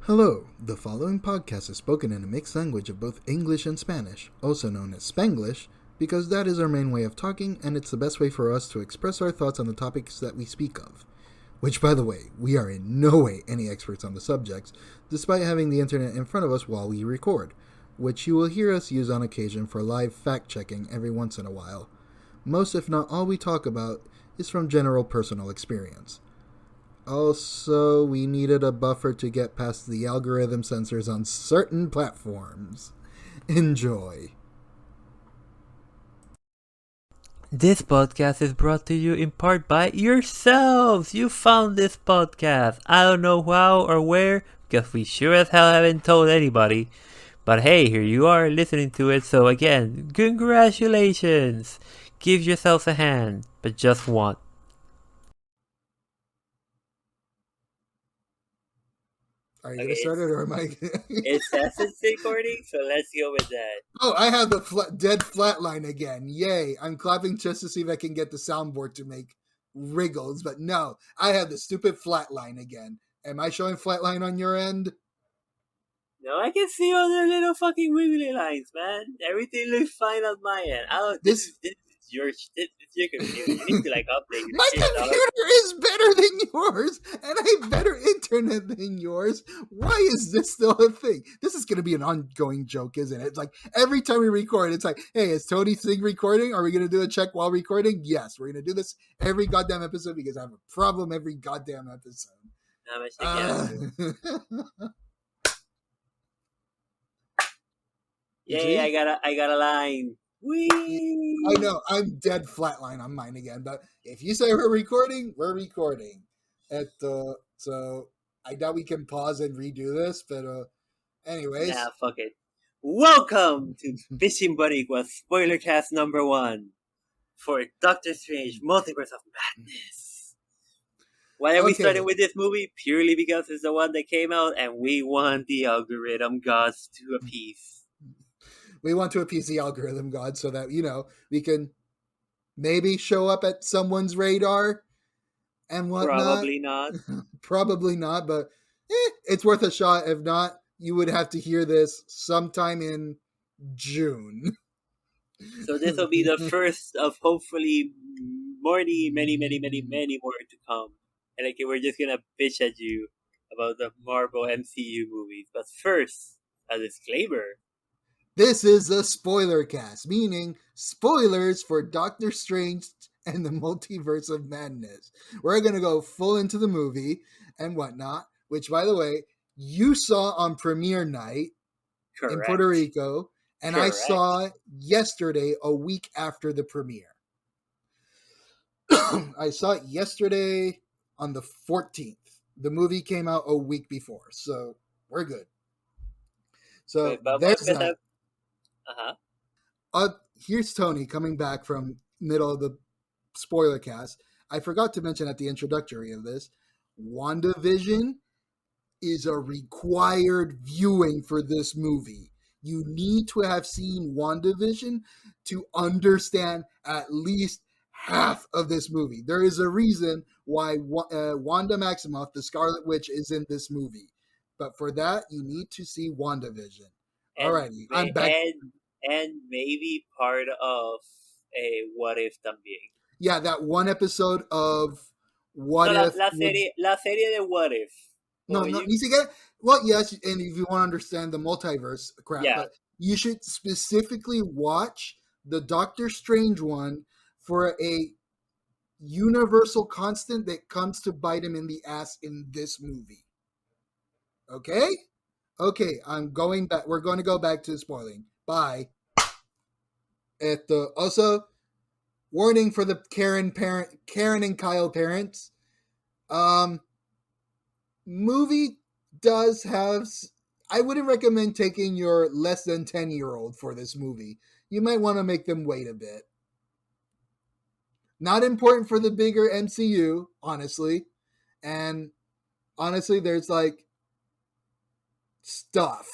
Hello, the following podcast is spoken in a mixed language of both English and Spanish, also known as Spanglish, because that is our main way of talking and it's the best way for us to express our thoughts on the topics that we speak of. Which, by the way, we are in no way any experts on the subjects, despite having the internet in front of us while we record, which you will hear us use on occasion for live fact-checking every once in a while. Most, if not all we talk about, is from general personal experience. Also, we needed a buffer to get past the algorithm censors on certain platforms. Enjoy. This podcast is brought to you in part by yourselves. You found this podcast. I don't know how or where, because we sure as hell haven't told anybody. But hey, here you are listening to it, so again, congratulations. Give yourselves a hand, but just one. Are you going to start it or am I? It says it's recording, so let's go with that. Oh, I have the dead flat line again. Yay. I'm clapping just to see if I can get the soundboard to make wriggles, but no, I have the stupid flat line again. Am I showing flat line on your end? No, I can see all the little fucking wiggly lines, man. Everything looks fine on my end. This is your computer. You need to update your My shit, computer is better than yours, and I have better internet than yours. Why is this still a thing? This is going to be an ongoing joke, isn't it? It's like every time we record, it's like, hey, is Tony's thing recording? Are we going to do a check while recording? Yes, we're going to do this every goddamn episode because I have a problem every goddamn episode. Yay, I got a line. Whee! I know, I'm dead flatline on mine again, but if you say we're recording, we're recording. So I doubt we can pause and redo this, but anyways. Nah, fuck it. Welcome to Bichin Boricuas Spoilercast number 1 for Doctor Strange Multiverse of Madness. Why are we starting with this movie? Purely because it's the one that came out and we want the algorithm gods to appease. We want to appease the algorithm god so that, we can maybe show up at someone's radar and whatnot. Probably not. Probably not, but it's worth a shot. If not, you would have to hear this sometime in June. So this will be the first of hopefully many more to come. And we're just gonna bitch at you about the Marvel MCU movies. But first, a disclaimer. This is a Spoilercast, meaning spoilers for Doctor Strange and the Multiverse of Madness. We're going to go full into the movie and whatnot, which, by the way, you saw on premiere night in Puerto Rico, and I saw yesterday, a week after the premiere. I saw it yesterday on the 14th. The movie came out a week before, so we're good. So there's that. Here's Tony coming back from middle of the spoiler cast. I forgot to mention at the introductory of this, WandaVision is a required viewing for this movie. You need to have seen WandaVision to understand at least half of this movie. There is a reason why Wanda Maximoff, the Scarlet Witch, is in this movie. But for that, you need to see WandaVision. Alrighty, I'm back. And maybe part of a What If también. Yeah, that one episode of What If. La serie de What If. No, ni siquiera. Well, yes, and if you want to understand the multiverse crap, but you should specifically watch the Doctor Strange one for a universal constant that comes to bite him in the ass in this movie. Okay? Okay, I'm going back. We're going to go back to spoiling. Bye. Also, warning for the Karen and Kyle parents. Movie does have. I wouldn't recommend taking your less than 10-year-old for this movie. You might want to make them wait a bit. Not important for the bigger MCU, honestly. And honestly, there's stuff.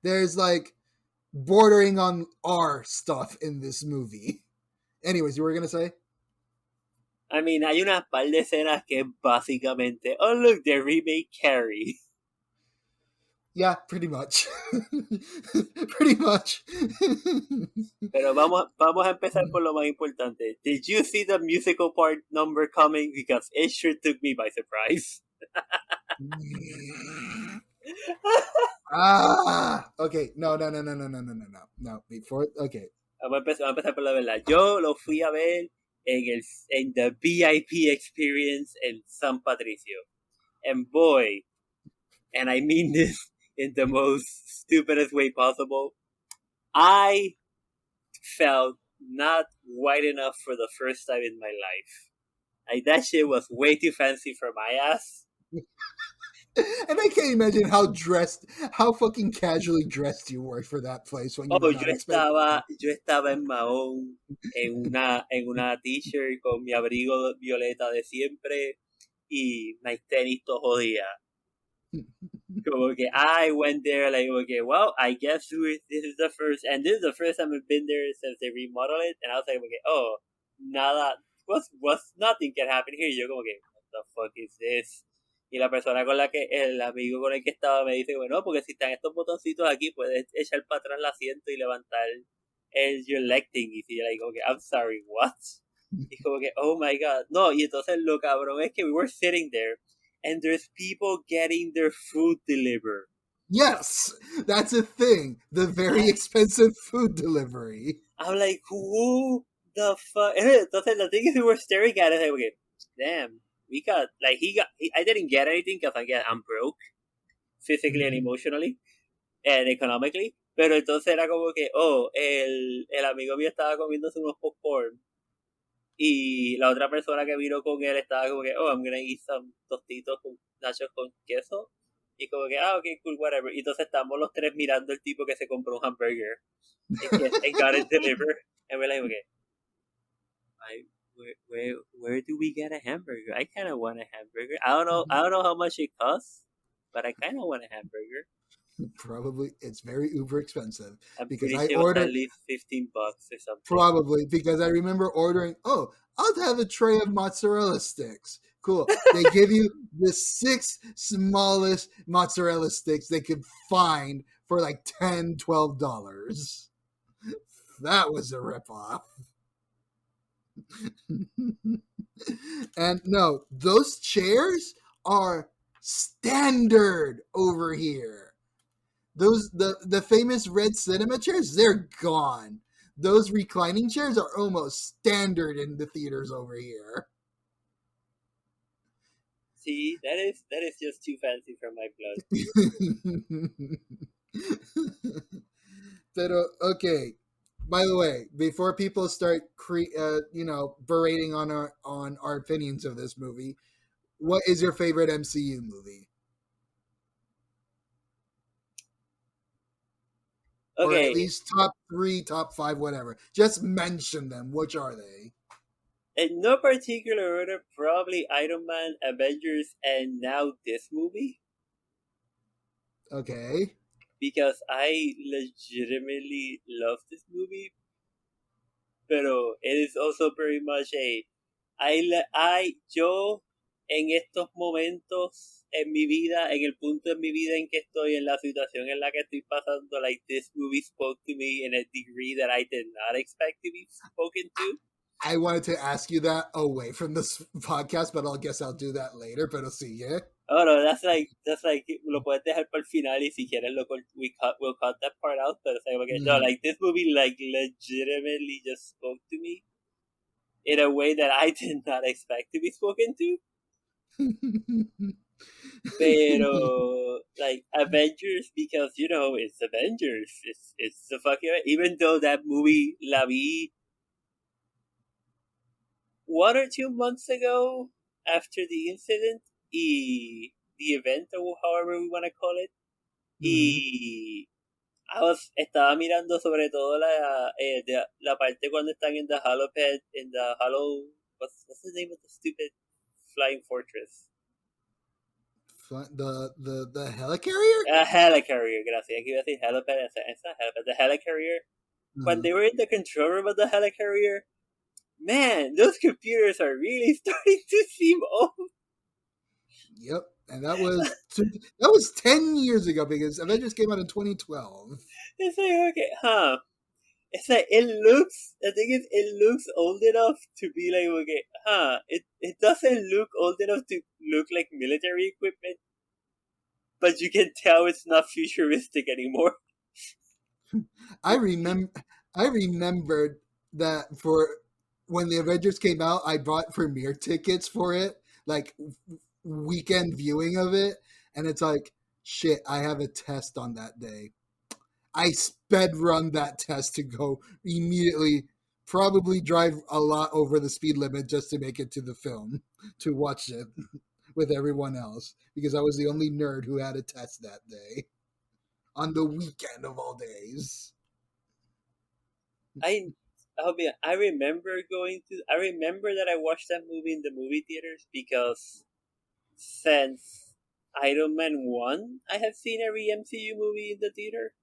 There's bordering on R stuff in this movie. Anyways, you were going to say? I mean, hay una par de escenas que básicamente, oh look, they remake Carrie. Yeah, pretty much. Pretty much. Pero vamos a empezar por lo más importante. Did you see the musical part number coming? Because it sure took me by surprise. Okay, no. Before, okay. Vamos a empezar por la verdad. Yo lo fui a ver en the VIP experience en San Patricio. And boy, and I mean this in the most stupidest way possible, I felt not white enough for the first time in my life. Like, that shit was way too fancy for my ass. And I can't imagine how fucking casually dressed you were for that place when you Oh, were not expecting. yo estaba en Mahón en una t-shirt con mi abrigo violeta de siempre y my tenis todo jodida. Como que I went there like, okay, well, I guess this is the first time I've been there since they remodeled it, and I was like, okay, oh, nada, nothing can happen here. Y yo como que, what the fuck is this? Y la persona con la que, el amigo con el que estaba me dice, bueno, porque si están estos botoncitos aquí, puedes echar para atrás el asiento y levantar your leg thingy. Y yo like, okay, I'm sorry, what? Y como que, oh my god, no, y entonces lo cabrón es que we were sitting there, and there's people getting their food delivered. Yes, that's a thing. The very expensive food delivery. I'm like, who the fuck? Entonces the thing is, we were staring at it like, okay, damn, we got, like, I didn't get anything because I'm broke, physically and emotionally, and economically. Pero entonces era como que, oh, el amigo mío estaba comiéndose unos popcorn. Y la otra persona que vino con él estaba como que, oh, I'm gonna eat some tostitos con nachos con queso. Y como que, ok, cool, whatever. Y entonces estamos los tres mirando el tipo que se compró un hamburger. And got it delivered. And we're like, okay, where do we get a hamburger? I kind of want a hamburger. I don't know how much it costs, but I kind of want a hamburger. Probably it's very uber expensive. I'm because pretty I sure ordered at least $15 or something. Probably because I remember ordering. Oh, I'll have a tray of mozzarella sticks. Cool. They give you the 6 smallest mozzarella sticks they could find for like $10-12. That was a ripoff. And no, those chairs are standard over here. Those the famous red cinema chairs, they're gone. Those reclining chairs are almost standard in the theaters over here. See, that is just too fancy for my blood. Pero, okay. By the way, before people start berating on our opinions of this movie, what is your favorite MCU movie? Okay. Or at least top 3, top 5, whatever. Just mention them. Which are they? In no particular order, probably Iron Man, Avengers, and now this movie. Okay. Because I legitimately love this movie. Pero it is also very much yo en estos momentos en mi vida, en el punto en mi vida en que estoy, en la situación en la que estoy pasando, like, this movie spoke to me in a degree that I did not expect to be spoken to. I wanted to ask you that away from this podcast, but I guess I'll do that later, pero sigue. Oh no, that's like, lo puedes dejar para el final y si quieres we'll cut that part out, but it's like, okay, no, like, this movie, like, legitimately just spoke to me in a way that I did not expect to be spoken to. Pero, like, Avengers, because, it's Avengers. It's the fucking, even though that movie la vi 1 or 2 months ago after the incident, the event, or however we want to call it, y estaba mirando sobre todo la parte cuando están en the Haloped, what's the name of the stupid flying fortress? The helicarrier? Helicarrier, gracias. Aquí iba a decir helipad, it's not helipad, the helicarrier. When they were in the control room of the helicarrier, man, those computers are really starting to seem old. Yep. And that was 10 years ago because Avengers came out in 2012. It's like, okay, huh? It's like it looks. The thing is, it looks old enough to be like, okay, huh? It doesn't look old enough to look like military equipment, but you can tell it's not futuristic anymore. I remembered that for when the Avengers came out, I bought premiere tickets for it, like weekend viewing of it, and it's like, shit, I have a test on that day. I sped run that test to go immediately, probably drive a lot over the speed limit just to make it to the film to watch it with everyone else because I was the only nerd who had a test that day on the weekend of all days. I I remember going to. I remember that I watched that movie in the movie theaters because since Iron Man 1, I have seen every MCU movie in the theater,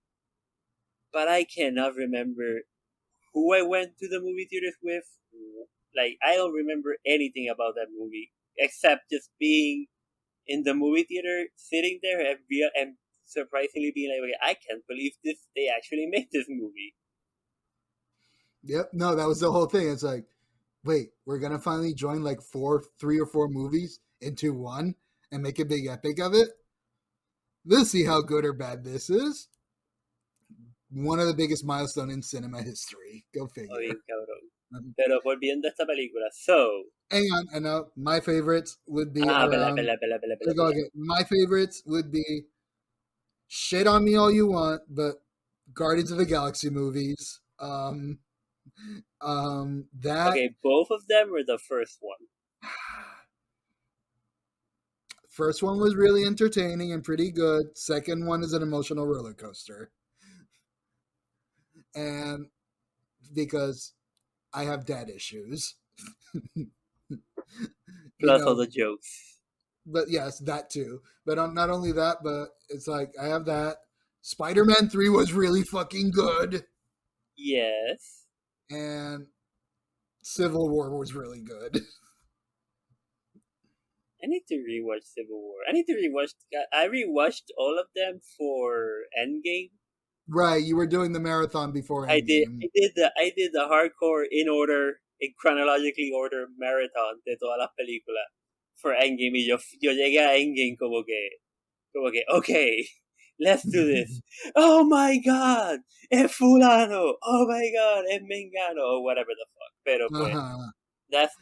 but I cannot remember who I went to the movie theaters with. Like, I don't remember anything about that movie except just being in the movie theater, sitting there and surprisingly being like, okay, I can't believe this. They actually made this movie. Yep, no, that was the whole thing. It's like, wait, we're gonna finally join like 3 or 4 movies into one and make a big epic of it. We'll see how good or bad this is. One of the biggest milestone in cinema history. Go figure. Oye, cabrón. Pero volviendo a esta película, so. Hang on, I know my favorites would be Bella, around. bella, bella, bella, bella, bella. Okay, my favorites would be shit on me all you want, but Guardians of the Galaxy movies. That Okay, both of them were the first one. first one was really entertaining and pretty good. Second one is an emotional roller coaster. And because I have dad issues. Plus all the jokes. But yes, that too. But not only that, but it's like I have that. Spider-Man 3 was really fucking good. Yes. And Civil War was really good. I need to rewatch Civil War. I rewatched all of them for Endgame. Right, you were doing the marathon before Endgame. I did the hardcore in chronologically order marathon de todas las películas for Endgame y yo llegué a Endgame como que, okay, let's do this. Oh my god, es fulano. Oh my god, es mengano or whatever the fuck. Pero pues, that's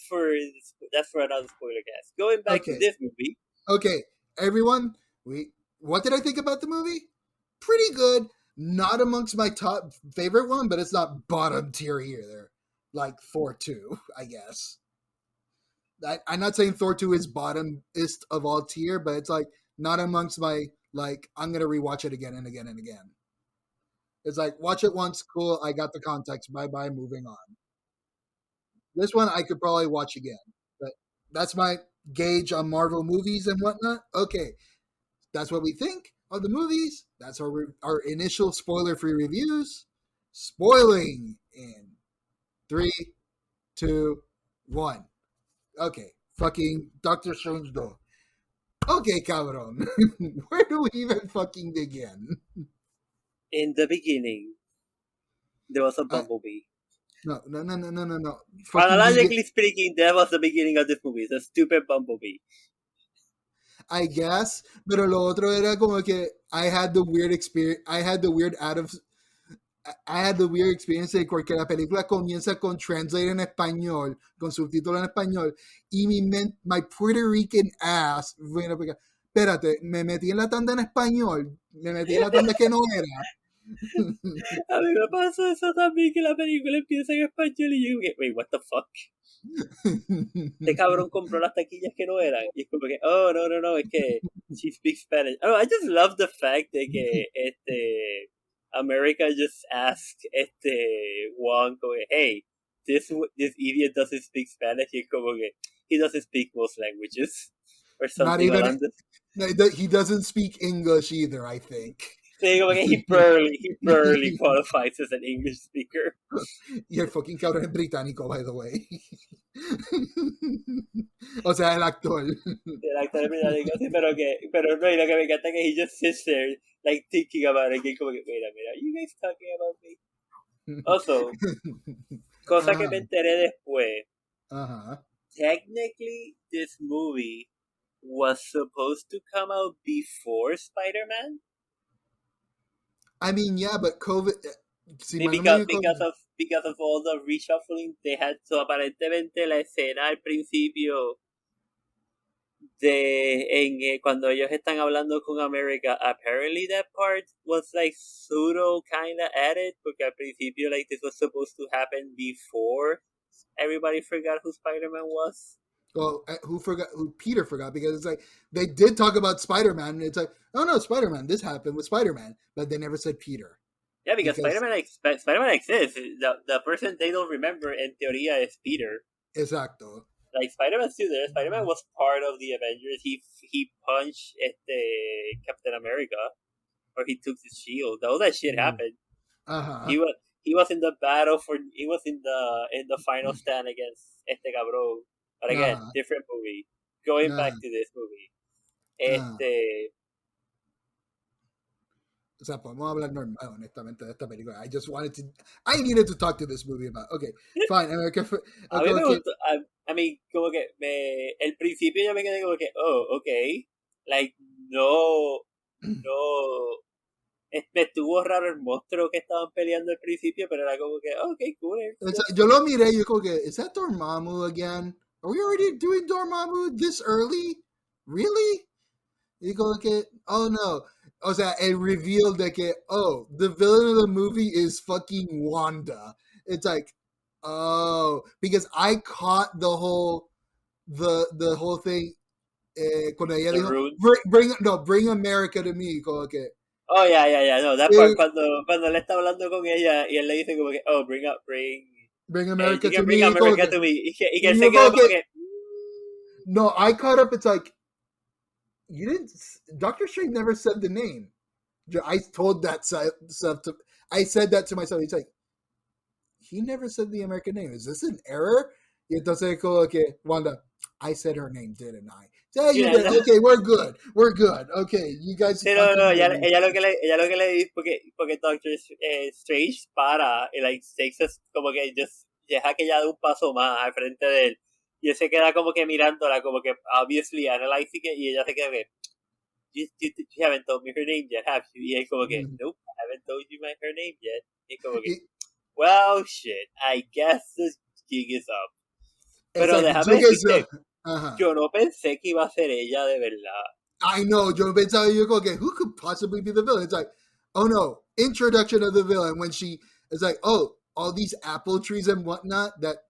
for another spoiler cast. Going back to this movie. Okay, everyone, what did I think about the movie? Pretty good. Not amongst my top favorite one, but it's not bottom tier either. Like Thor 2, I guess. I'm not saying Thor 2 is bottomist of all tier, but it's like not amongst my, like, I'm going to rewatch it again and again and again. It's like, watch it once, cool, I got the context, bye-bye, moving on. This one I could probably watch again. But that's my gauge on Marvel movies and whatnot. Okay, that's what we think of the movies. That's our initial spoiler-free reviews. Spoiling in 3, 2, 1. Okay, fucking Doctor Strange go. Okay, cabrón. Where do we even fucking begin? In the beginning, there was a bumblebee. No. Chronologically speaking, that was the beginning of this movie. It's a stupid bumblebee. I guess, pero lo otro era como que I had the weird experience. I had the weird experience de que la película comienza con translate en español, con subtítulo en español, y my Puerto Rican ass, bueno, porque, espérate, me metí en la tanda en español, me metí en la tanda que no era. A mí me pasó eso también, que la película empieza en español y yo digo, wait, what the fuck? Este cabrón compró las taquillas que no eran. Y es como que, oh, no, es que she speaks Spanish. Oh, I just love the fact de que America just asked Juan, como que, hey, this idiot doesn't speak Spanish. Y es como que, he doesn't speak most languages. Or something. Not even, he doesn't speak English either, I think. Sí, como que he barely qualifies as an English speaker. Y el fucking cabrón es británico, by the way. O sea, el actor. El actor británico, sí, pero no, y lo que me encanta es que he just sits there, like, thinking about it, y como que, mira, are you guys talking about me? Also, cosa que me enteré después, technically, this movie was supposed to come out before Spider-Man. I mean, yeah, but COVID. Sí, because of all the reshuffling they had. So aparentemente la escena al principio cuando ellos están hablando con America, apparently that part was like pseudo kinda added, porque al principio like this was supposed to happen before everybody forgot who Spider-Man was. Well, who Peter forgot, because it's like they did talk about Spider-Man, and it's like, oh no, Spider-Man, this happened with Spider-Man, but they never said Peter. Yeah, because Spider-Man exists. The person they don't remember in teoría is Peter. Exacto. Like Spider-Man's still there. Spider-Man was part of the Avengers. He punched Captain America, or he took his shield. All that shit happened. He was in the battle he was in the final stand against cabrón. But again, different movie. Going back to this movie. O sea, podemos hablar normal, honestamente, de esta película. I needed to talk to this movie about. Okay, fine. A mí me gustó. I mean, como que el principio yo me quedé como que, oh, okay. Like, no. Me estuvo raro el monstruo que estaban peleando al principio, pero era como que, oh, okay, cool. Yo lo miré y yo como que, is that Dormammu again? Are we already doing Dormammu this early? Really? Y como que, oh no. O sea, el reveal de que, oh, the villain of the movie is fucking Wanda. It's like, oh, because I caught the whole thing cuando ella dijo, bring America to me, como que. Oh, yeah, no, that part, cuando él está hablando con ella y él le dice como que, oh, bring America to me. Bring America to me. Y que él se quedó como que. No, I caught up, it's like, you didn't. Doctor Strange never said the name. I told that stuff to. I said that to myself. He's like, he never said the American name. Is this an error? Y entonces como que, Wanda, I said her name, didn't I? Yeah, you did. No. Okay, we're good. Okay, you guys. Sí, no, ella lo que le dice porque Doctor Strange para y like takes us como que just deja que ella dé un paso más al frente de él. Y él se queda como que mirándola, como que obviously analyzing it, y ella se queda que, you haven't told me her name yet, have you? Y él como que, nope, I haven't told you her name yet. Y como que, well, shit, I guess this gig is up. Pero déjame decirte, yo no pensé que iba a ser ella de verdad. I know, yo pensaba yo como que, who could possibly be the villain? It's like, oh no, introduction of the villain when she is like, oh, all these apple trees and whatnot that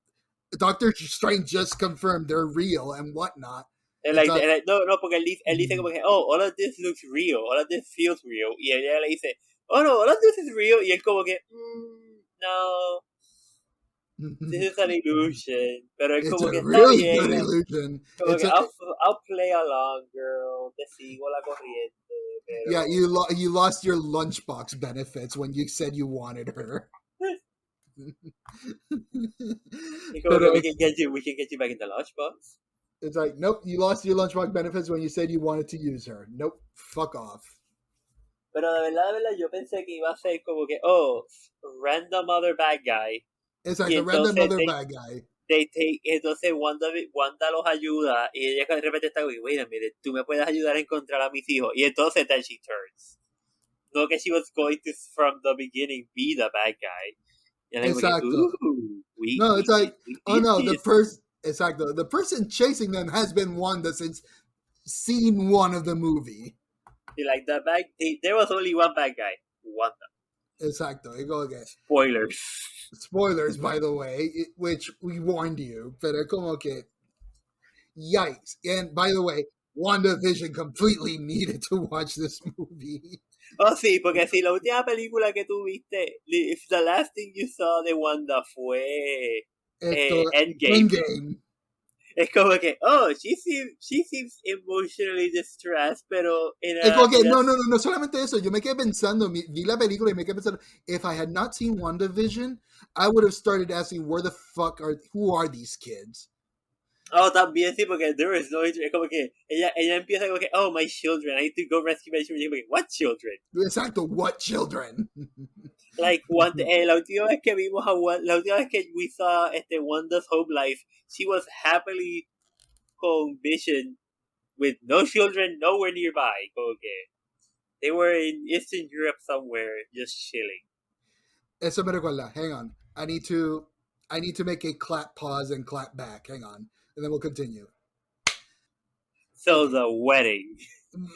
Doctor Strange just confirmed they're real and whatnot. No, porque él dice como que, oh, all of this looks real, all of this feels real. Y ella le dice, oh no, all of this is real. Y él como que, no, this is an illusion. Pero él como que está bien. Good illusion. Como que, I'll play along, girl. Te sigo la corriente. Pero... Yeah, you lost your lunchbox benefits when you said you wanted her. Pero, we can get you back in the lunchbox. It's like, nope, you lost your lunchbox benefits when you said you wanted to use her. Nope, fuck off. Pero de verdad, yo pensé que iba a ser como que, oh, random other bad guy. It's like a random other bad guy. Entonces Wanda los ayuda y ella de repente está como, wait a minute, tú me puedes ayudar a encontrar a mis hijos. Y entonces then she turns. No que she was going to, from the beginning, be the bad guy. Exactly. It's like, oh no, the person chasing them has been Wanda since scene 1 of the movie. Like there was only one bad guy, Wanda. Exacto. You go again. Spoilers, by the way, which we warned you. Pero como que, yikes. And by the way, WandaVision completely needed to watch this movie. Oh, sí, porque si la última película que tú viste, if the last thing you saw de Wanda fue Endgame. Es como que, oh, she seems emotionally distressed, pero Es como que, no solamente eso, yo me quedé pensando, vi la película y me quedé pensando, if I had not seen WandaVision, I would have started asking, who are these kids? Oh, también sí, porque there is no interest. Es como que ella empieza como que, oh, my children, I need to go rescue my children. Y como que, what children? Exacto, what children? Like, la última vez que vimos la última vez que we saw Wanda's home life, she was happily con Bichin with no children nowhere nearby. Como que they were in Eastern Europe somewhere, just chilling. Eso me recuerda. Hang on. I need to make a clap pause and clap back. Hang on. And then we'll continue. So Okay. the wedding.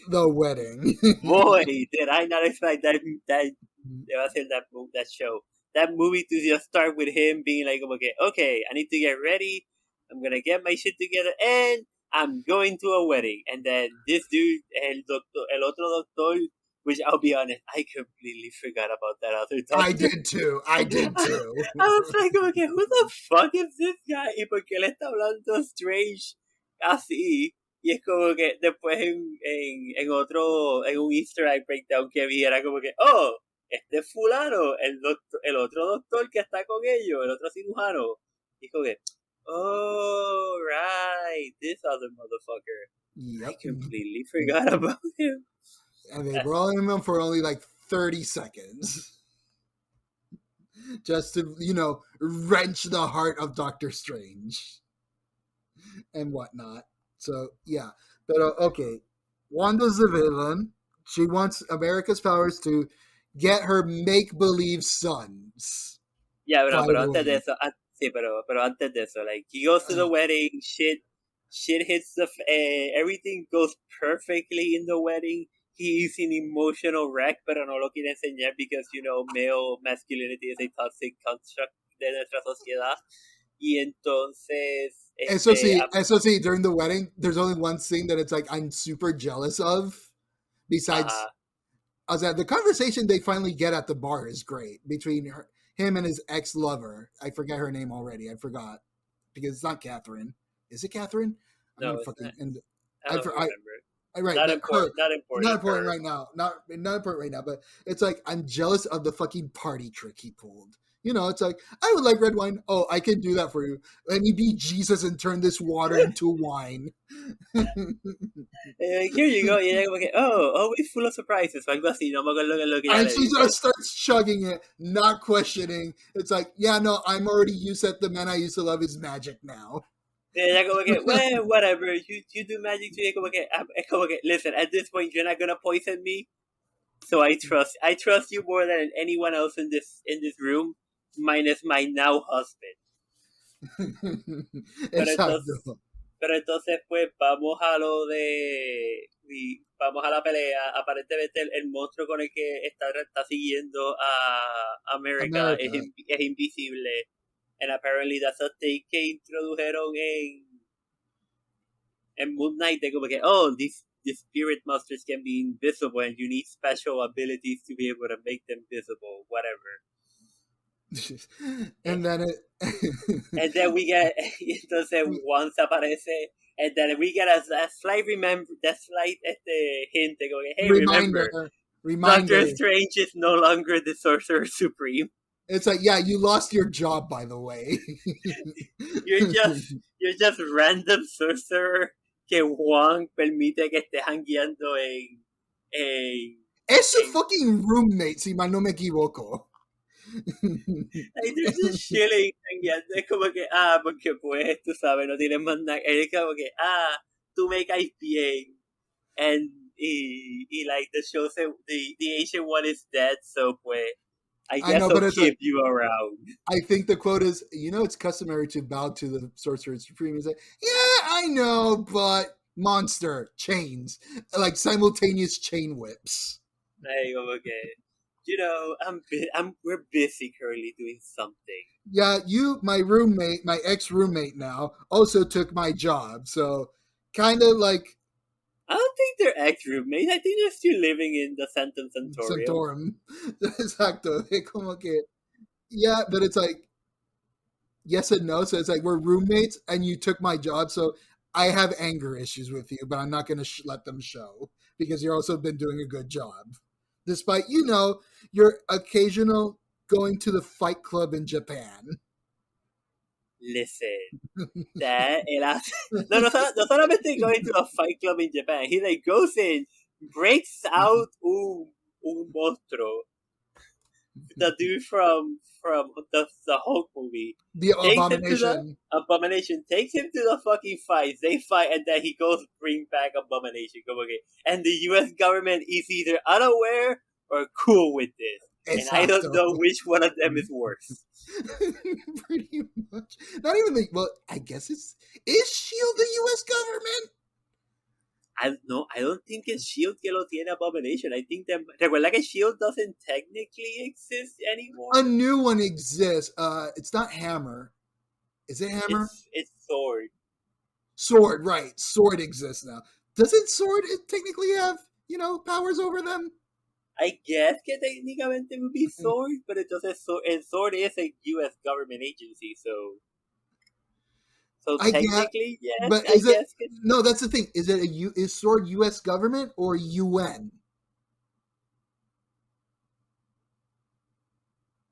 The wedding. Boy, did I not expect that that show. That movie to just start with him being like, okay, I need to get ready. I'm gonna get my shit together and I'm going to a wedding. And then this dude, el otro doctor, which I'll be honest, I completely forgot about that other doctor. I did too. I was like, okay, who the fuck is this guy? ¿Y por qué le está hablando strange así? Y es como que después en un Easter egg breakdown que vi, era como que, oh, este fulano, el otro doctor que está con ellos, el otro cirujano. Y es como que, oh, right, this other motherfucker. Yep. I completely forgot about him. And they brought him in for only like 30 seconds. Just to, wrench the heart of Doctor Strange. And whatnot. So, yeah. But, okay. Wanda's the villain. She wants America's powers to get her make-believe sons. Yeah, pero antes de eso, pero antes de eso, like, he goes to the wedding, shit hits everything goes perfectly in the wedding. He's an emotional wreck, pero no lo quiere enseñar because, male masculinity is a toxic construct de nuestra sociedad. Y entonces... Eso sí, during the wedding, there's only one scene that it's like, I'm super jealous of. Besides, the conversation they finally get at the bar is great between him and his ex-lover. I forget her name already. I forgot. Because it's not Catherine. Is it Catherine? No, it's not. I don't remember. Right, not important right now. Not important right now, but it's like, I'm jealous of the fucking party trick he pulled. It's like, I would like red wine. Oh, I can do that for you. Let me be Jesus and turn this water into wine. Here you go. Yeah, okay. Oh, always full of surprises. Algo así. No me acuerdo lo que and she just starts chugging it, not questioning. It's like, yeah, no, I'm already used that the man I used to love is magic now. Yeah, como que, well, whatever. You do magic too. Como que, listen, at this point, you're not gonna poison me. So I trust you more than anyone else in this room, minus my now husband. Pero entonces, pues, vamos a la pelea. Aparentemente el monstruo con el que está siguiendo a America. Es invisible. And apparently that's a take que introdujeron en Moon Knight. De como que, oh, these spirit monsters can be invisible and you need special abilities to be able to make them visible, whatever. And then and then we get entonces once aparece and then we get a slight hint como que, hey, remember Doctor Strange is no longer the Sorcerer Supreme. It's like, yeah, you lost your job, by the way. you're just random sorcerer que Juan permite que esté jangueando es su fucking roommate, si mal no me equivoco. Like, they're just chilling jangueando. Es como que, porque pues, tú sabes, no tienes más nada. Es como que, tú make IPA. And like the show said, the Asian one is dead, so pues, I guess I'll keep you around. I think the quote is, it's customary to bow to the Sorcerer Supreme. He's like, yeah, I know, but monster, chains, like simultaneous chain whips. Like, okay. We're busy currently doing something. Yeah, my ex-roommate now, also took my job, so kind of like... I don't think they're ex-roommates. I think they're still living in the Santum Santorum. Exacto. Como que, yeah, but it's like, yes and no. So it's like we're roommates, and you took my job, so I have anger issues with you, but I'm not going to let them show because you've also been doing a good job, despite your occasional going to the Fight Club in Japan. Listen, that él hace... No solamente going to a fight club in Japan. He like goes in, breaks out un monstruo. The dude from the Hulk movie. The Abomination. Abomination takes him to the fucking fight. They fight, and then he goes bring back Abomination. And the U.S. government is either unaware or cool with this. Exacto. And I don't know which one of them is worse. Pretty much. Not even well, I guess is S.H.I.E.L.D. the U.S. government? I don't think it's S.H.I.E.L.D. que lo tiene Abomination. I think that... Recuerda que S.H.I.E.L.D. doesn't technically exist anymore. A new one exists. It's not Hammer. Is it Hammer? It's Sword. Sword, right. Sword exists now. Doesn't Sword technically have, powers over them? I guess que técnicamente would be Sword, but Sword is a U.S. government agency, so technically, yes. But no, that's the thing. Is Sword U.S. government or UN?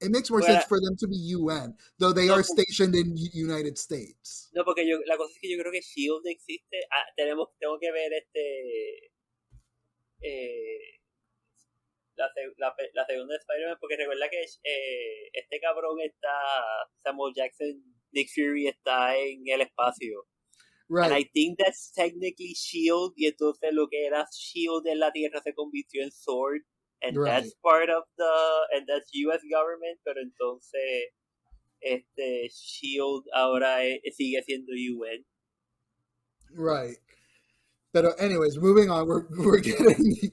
It makes more sense for them to be UN, though they are stationed in United States. No, porque la cosa es que yo creo que S.H.I.E.L.D. existe. Tengo que ver la segunda de Spider-Man, porque recuerda que este cabrón Samuel Jackson, Nick Fury está en el espacio. Right. And I think that's technically S.H.I.E.L.D. y entonces lo que era S.H.I.E.L.D. en la Tierra se convirtió en Sword, and that's part of and that's U.S. government, pero entonces S.H.I.E.L.D. ahora sigue siendo UN. Right. But anyways, moving on, we're getting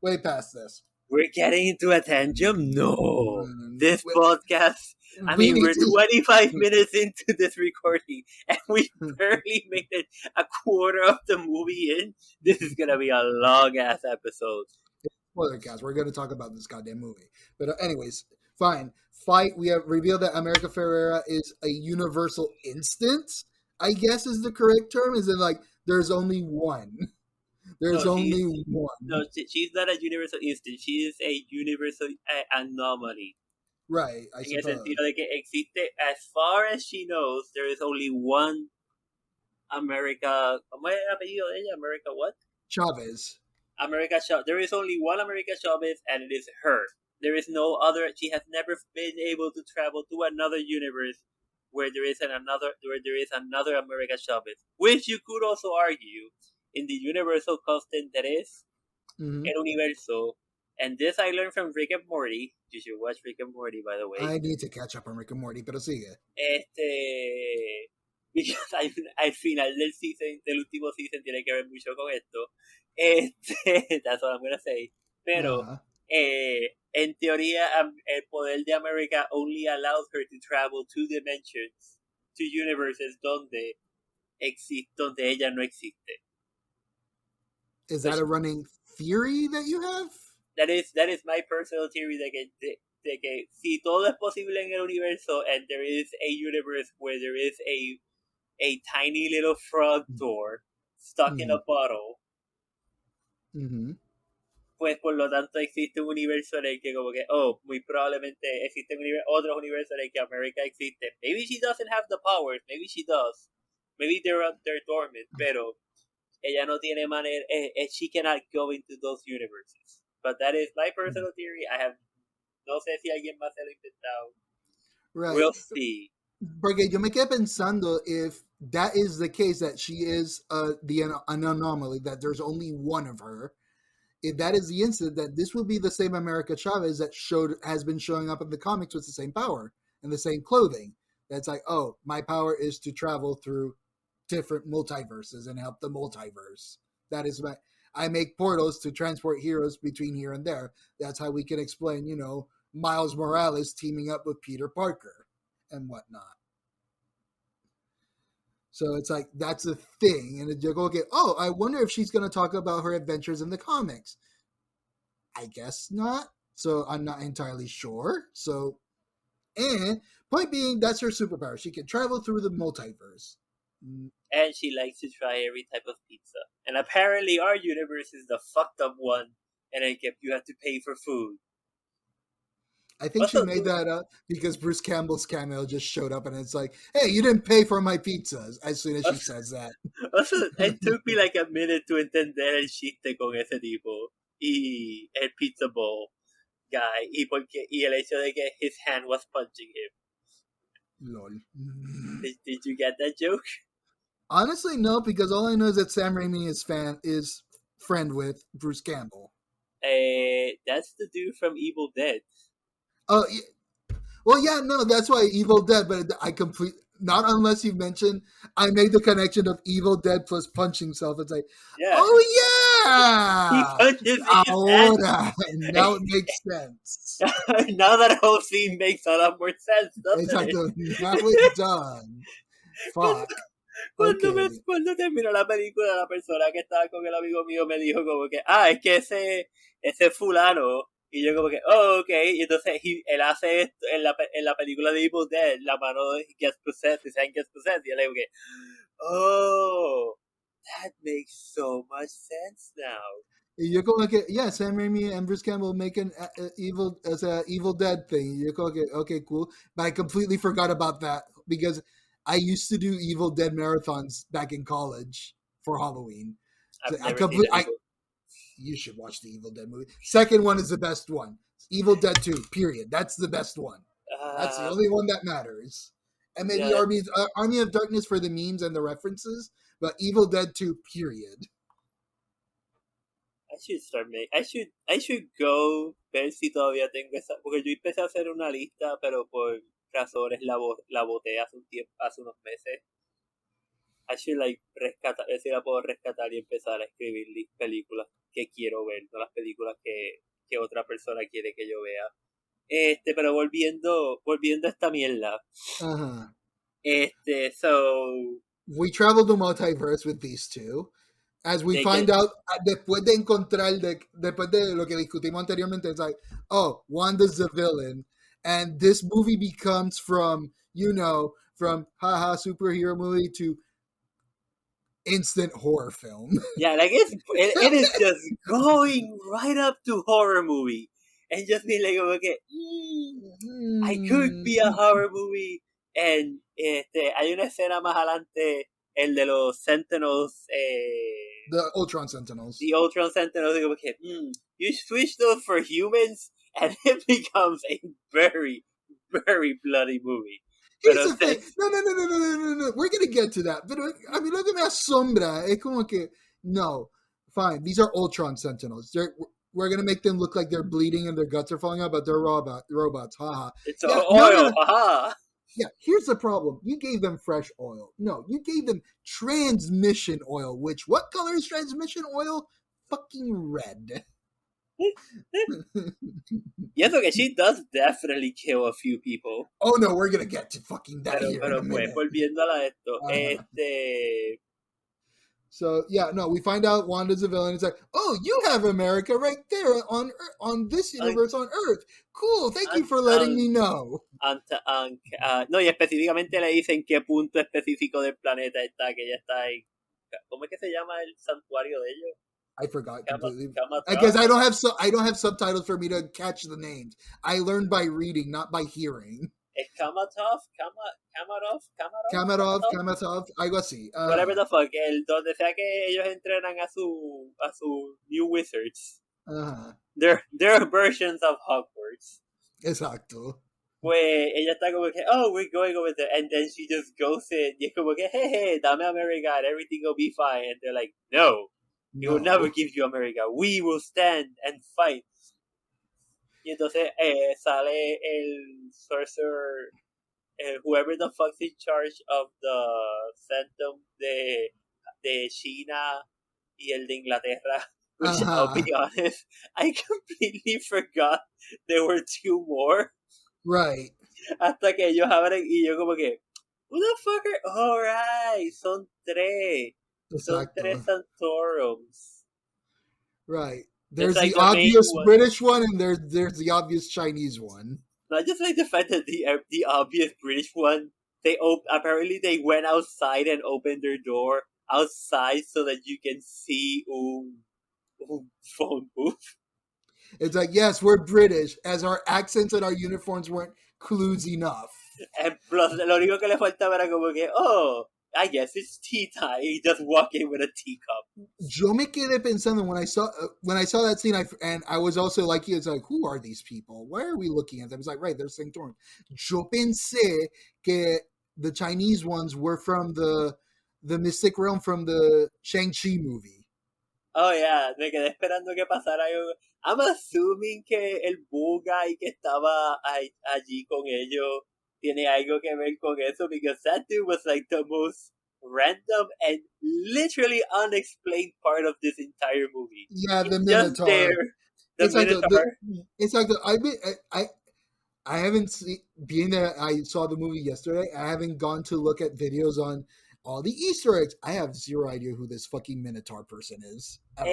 way past this. We're getting into a tangent? No. This podcast, we're 25 minutes into this recording, and we barely made it a quarter of the movie in. This is going to be a long-ass episode. Spoilercast. We're going to talk about this goddamn movie. But anyways, fine. Fight. We have revealed that America Ferrera is a universal instance, I guess is the correct term. Is it like there's only one? There's only one. No, she's not a universal instance. She is a universal anomaly. Right, I suppose. En el sentido de que existe, as far as she knows, there is only one America... ¿Cómo es el apellido de ella? America what? Chavez. America Chavez. There is only one America Chavez, and it is her. There is no other... She has never been able to travel to another universe where there is another America Chavez. Which you could also argue... in the universal constant that is el universo. And this I learned from Rick and Morty. You should watch Rick and Morty, by the way. I need to catch up on Rick and Morty, pero sigue. Because al final del último season tiene que ver mucho con esto. That's what I'm gonna say. Pero, en teoría, el poder de América only allows her to travel 2 dimensions, 2 universes donde ella no existe. Is that a running theory that you have? That is my personal theory de que si todo es posible en el universo and there is a universe where there is a tiny little frog door stuck in a bottle, pues por lo tanto existe un universo en el que como que, muy probablemente existen otros universos en el que América existe. Maybe she doesn't have the powers, maybe she does. Maybe they're dormant, pero ella no tiene manera, she cannot go into those universes. But that is my personal theory. No sé si alguien más se lo ha intentado. Right. We'll see. Porque yo me quedé pensando if that is the case, that she is an anomaly, that there's only one of her. If that is the incident, that this will be the same America Chavez that has been showing up in the comics with the same power and the same clothing. That's like, my power is to travel through different multiverses and help the multiverse. That is I make portals to transport heroes between here and there. That's how we can explain, Miles Morales teaming up with Peter Parker and whatnot. So it's like, that's a thing. And you go, okay, I wonder if she's going to talk about her adventures in the comics. I guess not. So I'm not entirely sure. So And point being, that's her superpower. She can travel through the multiverse. And she likes to try every type of pizza. And apparently our universe is the fucked up one, and you have to pay for food. I think she made that up because Bruce Campbell's cameo just showed up and it's like, hey, you didn't pay for my pizzas, as soon as she says that. Also, it took me like a minute to entender el chiste con ese tipo y el pizza bowl guy y el hecho de que his hand was punching him. Lol. Did you get that joke? Honestly, no, because all I know is that Sam Raimi is friend with Bruce Campbell. That's the dude from Evil Dead. Oh, well, yeah, no, that's why Evil Dead, but not unless you mentioned, I made the connection of Evil Dead plus punching self. It's like, yeah. Oh, yeah! He punches Ahora! Now it makes sense. Now that whole scene makes a lot more sense, doesn't Exactly. it? Now it's done. Fuck. Cuando terminó la película, la persona que estaba con el amigo mío me dijo como que, es que ese fulano, y yo como que, ok, y entonces él hace esto en la película de Evil Dead, la mano gets possessed, his hand gets possessed, y él digo que, that makes so much sense now. Y yo como que, yeah, Sam Raimi and Bruce Campbell make an Evil Dead thing. Y yo como que, okay, cool. But I completely forgot about that because I used to do Evil Dead marathons back in college for Halloween. You should watch the Evil Dead movie. Second one is the best one. Evil Dead 2, period. That's the best one. That's the only one that matters. And maybe Army of Darkness for the memes and the references, but Evil Dead 2, period. I should go ver si todavía tengo esa, porque yo empecé a hacer una lista, pero por razones la boté hace unos meses. I should rescatar, ver si la puedo rescatar y empezar a escribir películas que quiero ver, no las películas que otra persona quiere que yo vea. Pero volviendo a esta mierda. Uh-huh. So we travel the multiverse with these two. As we find out, después de lo que discutimos anteriormente, it's like, Wanda's the villain. And this movie becomes from haha superhero movie to instant horror film. Yeah, it is just going right up to horror movie. And just being like, okay, I could be a horror movie. And hay una escena más adelante, el de los Sentinels. The Ultron Sentinels. The Ultron Sentinels. Okay, you switch those for humans, and it becomes a very, very bloody movie. Here's the thing. No. We're going to get to that. But, I mean, look at me asombra. Es como que, no. Fine. These are Ultron Sentinels. We're going to make them look like they're bleeding and their guts are falling out, but they're robots. Haha. It's oil. Haha. Yeah, here's the problem. You gave them fresh oil. No, you gave them transmission oil, what color is transmission oil? Fucking red. Yes, okay, she does definitely kill a few people. Oh no, we're gonna get to fucking that here in a minute. Volviendo a esto, So yeah, no, we find out Wanda's a villain. It's like, you have America right there on this universe on Earth. Cool, thank you for letting me know. No, y específicamente le dicen qué punto específico del planeta está, que ella está en. ¿Cómo es que se llama el santuario de ellos? I forgot completely. Because I don't have subtitles for me to catch the names. I learned by reading, not by hearing. Es Kamatov, algo así. Whatever the fuck, donde sea que ellos entrenan a su new wizards. They're versions of Hogwarts. Exacto. Pues ella está como que, we're going over there, and then she just goes in, y es como que, hey, dame America, and everything will be fine, and they're like, no, we will never give you America, we will stand and fight. Y entonces sale el sorcerer, whoever the fuck's in charge of the Centum de China y el de Inglaterra, which I'll be honest, I completely forgot there were two more. Right. Hasta que ellos abren y yo como que, who the fuck are... Alright, son tres. Exacto. Son tres Santorums. Right. There's the obvious British one and there's the obvious Chinese one. Not just like the fact that the obvious British one, apparently they went outside and opened their door outside so that you can see phone booth. It's like, yes, we're British, as our accents and our uniforms weren't clues enough. And plus, lo único que le faltaba era como que, oh, I guess it's tea time. He just walk in with a teacup. Yo me quedé pensando when I saw that scene, and I was also like you. It's like, who are these people? Why are we looking at them? It's like, right, they're Saint Thorn. Yo pensé que the Chinese ones were from the Mystic Realm from the Shang-Chi movie. Oh yeah, me quedé esperando que pasara algo. I'm assuming que el Bull guy que estaba allí con ellos tiene algo que ver con eso, because that dude was like the most random and literally unexplained part of this entire movie. Yeah, the He's Minotaur. just there. It's like it's like I haven't seen, being that I saw the movie yesterday, I haven't gone to look at videos on all the Easter eggs. I have zero idea who this fucking Minotaur person is. Del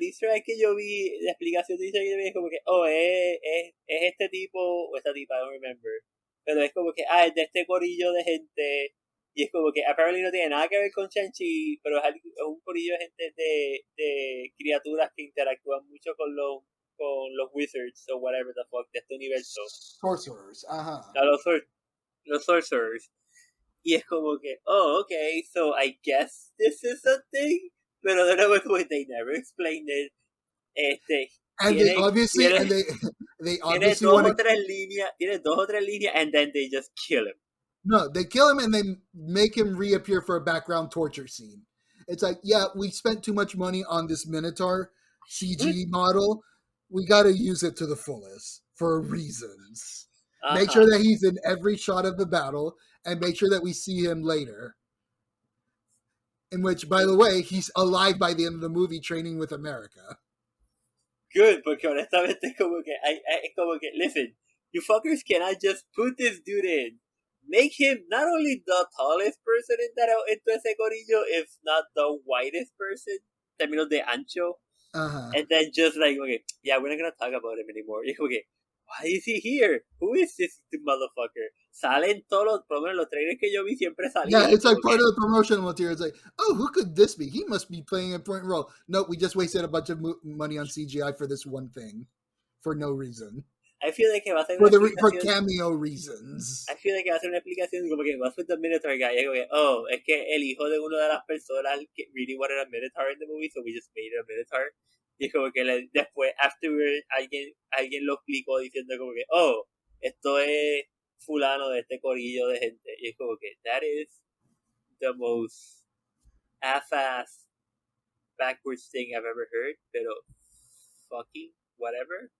Easter egg que yo vi, la explicación de Easter egg que yo vi es como que, oh, es este tipo o esta tipa, I don't remember. Pero es como que, es de este corillo de gente. Y es como que, apparently no tiene nada que ver con Shang-Chi, pero es un corillo de gente de criaturas que interactúan mucho con los wizards o whatever the fuck de este universo. Sorcerers, ajá. Los sorcerers. Y es como que, oh, okay, so I guess this is a thing. Pero de nuevo, they never explained it. And they obviously tiene dos o tres líneas, and then they just kill him. No, they kill him and they make him reappear for a background torture scene. It's like, yeah, we spent too much money on this Minotaur CG model. We got to use it to the fullest for reasons. Make sure that he's in every shot of the battle and make sure that we see him later. In which, by the way, he's alive by the end of the movie training with America. Good, porque honestamente es como que, listen, you fuckers cannot just put this dude in. Make him not only the tallest person in ese corillo, if not the whitest person, en términos de ancho. And then just like, okay, yeah, we're not going to talk about him anymore. Okay, why is he here? Who is this motherfucker? Salen todos por lo menos los trailers que yo vi siempre salían. Yeah, it's like part of the promotional material. It's like, oh, who could this be? He must be playing an important role. Nope, we just wasted a bunch of money on CGI for this one thing. For no reason. I feel like va a ser for cameo reasons. I feel like va a ser una explicación como que what's with the Minotaur guy. Es que el hijo de una de las personas que really wanted a Minotaur in the movie, so we just made it a Minotaur. Y es como que después, afterward, alguien lo explicó diciendo como que, oh, esto es fulano de este corillo de gente. Y es como que, that is the most half-ass backwards thing I've ever heard, pero fucking whatever.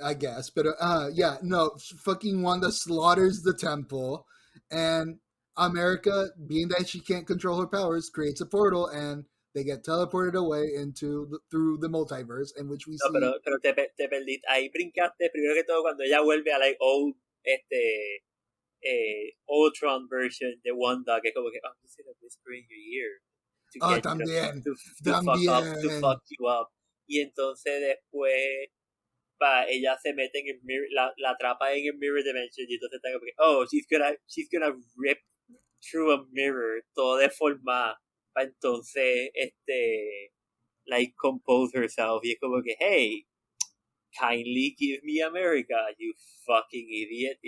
I guess, but yeah, no, fucking Wanda slaughters the temple, and America, being that she can't control her powers, creates a portal, and they get teleported away through the multiverse, in which we see. Pero te perdiste. Ahí brincaste primero que todo cuando ella vuelve a like old Ultron version de Wanda, que es como que, I'm just gonna whisper in your ear to fuck you up. Y entonces después ella se mete en el mirror, la atrapa en el mirror dimension, y entonces está como que, oh, she's gonna rip through a mirror, todo deformada, para entonces like compose herself, y es como que, hey, kindly give me America, you fucking idiot.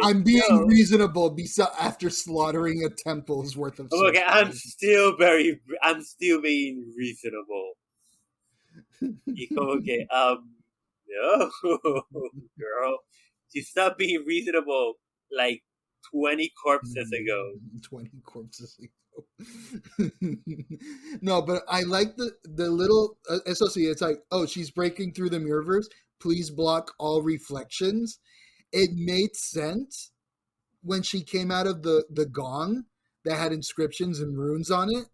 I'm being reasonable after slaughtering a temple's worth of okay, I'm still being reasonable. Y como que, no, girl, you stopped being reasonable like 20 corpses ago. 20 corpses ago. No, but I like the little associate. It's like, oh, she's breaking through the mirrorverse. Please block all reflections. It made sense when she came out of the gong that had inscriptions and runes on it.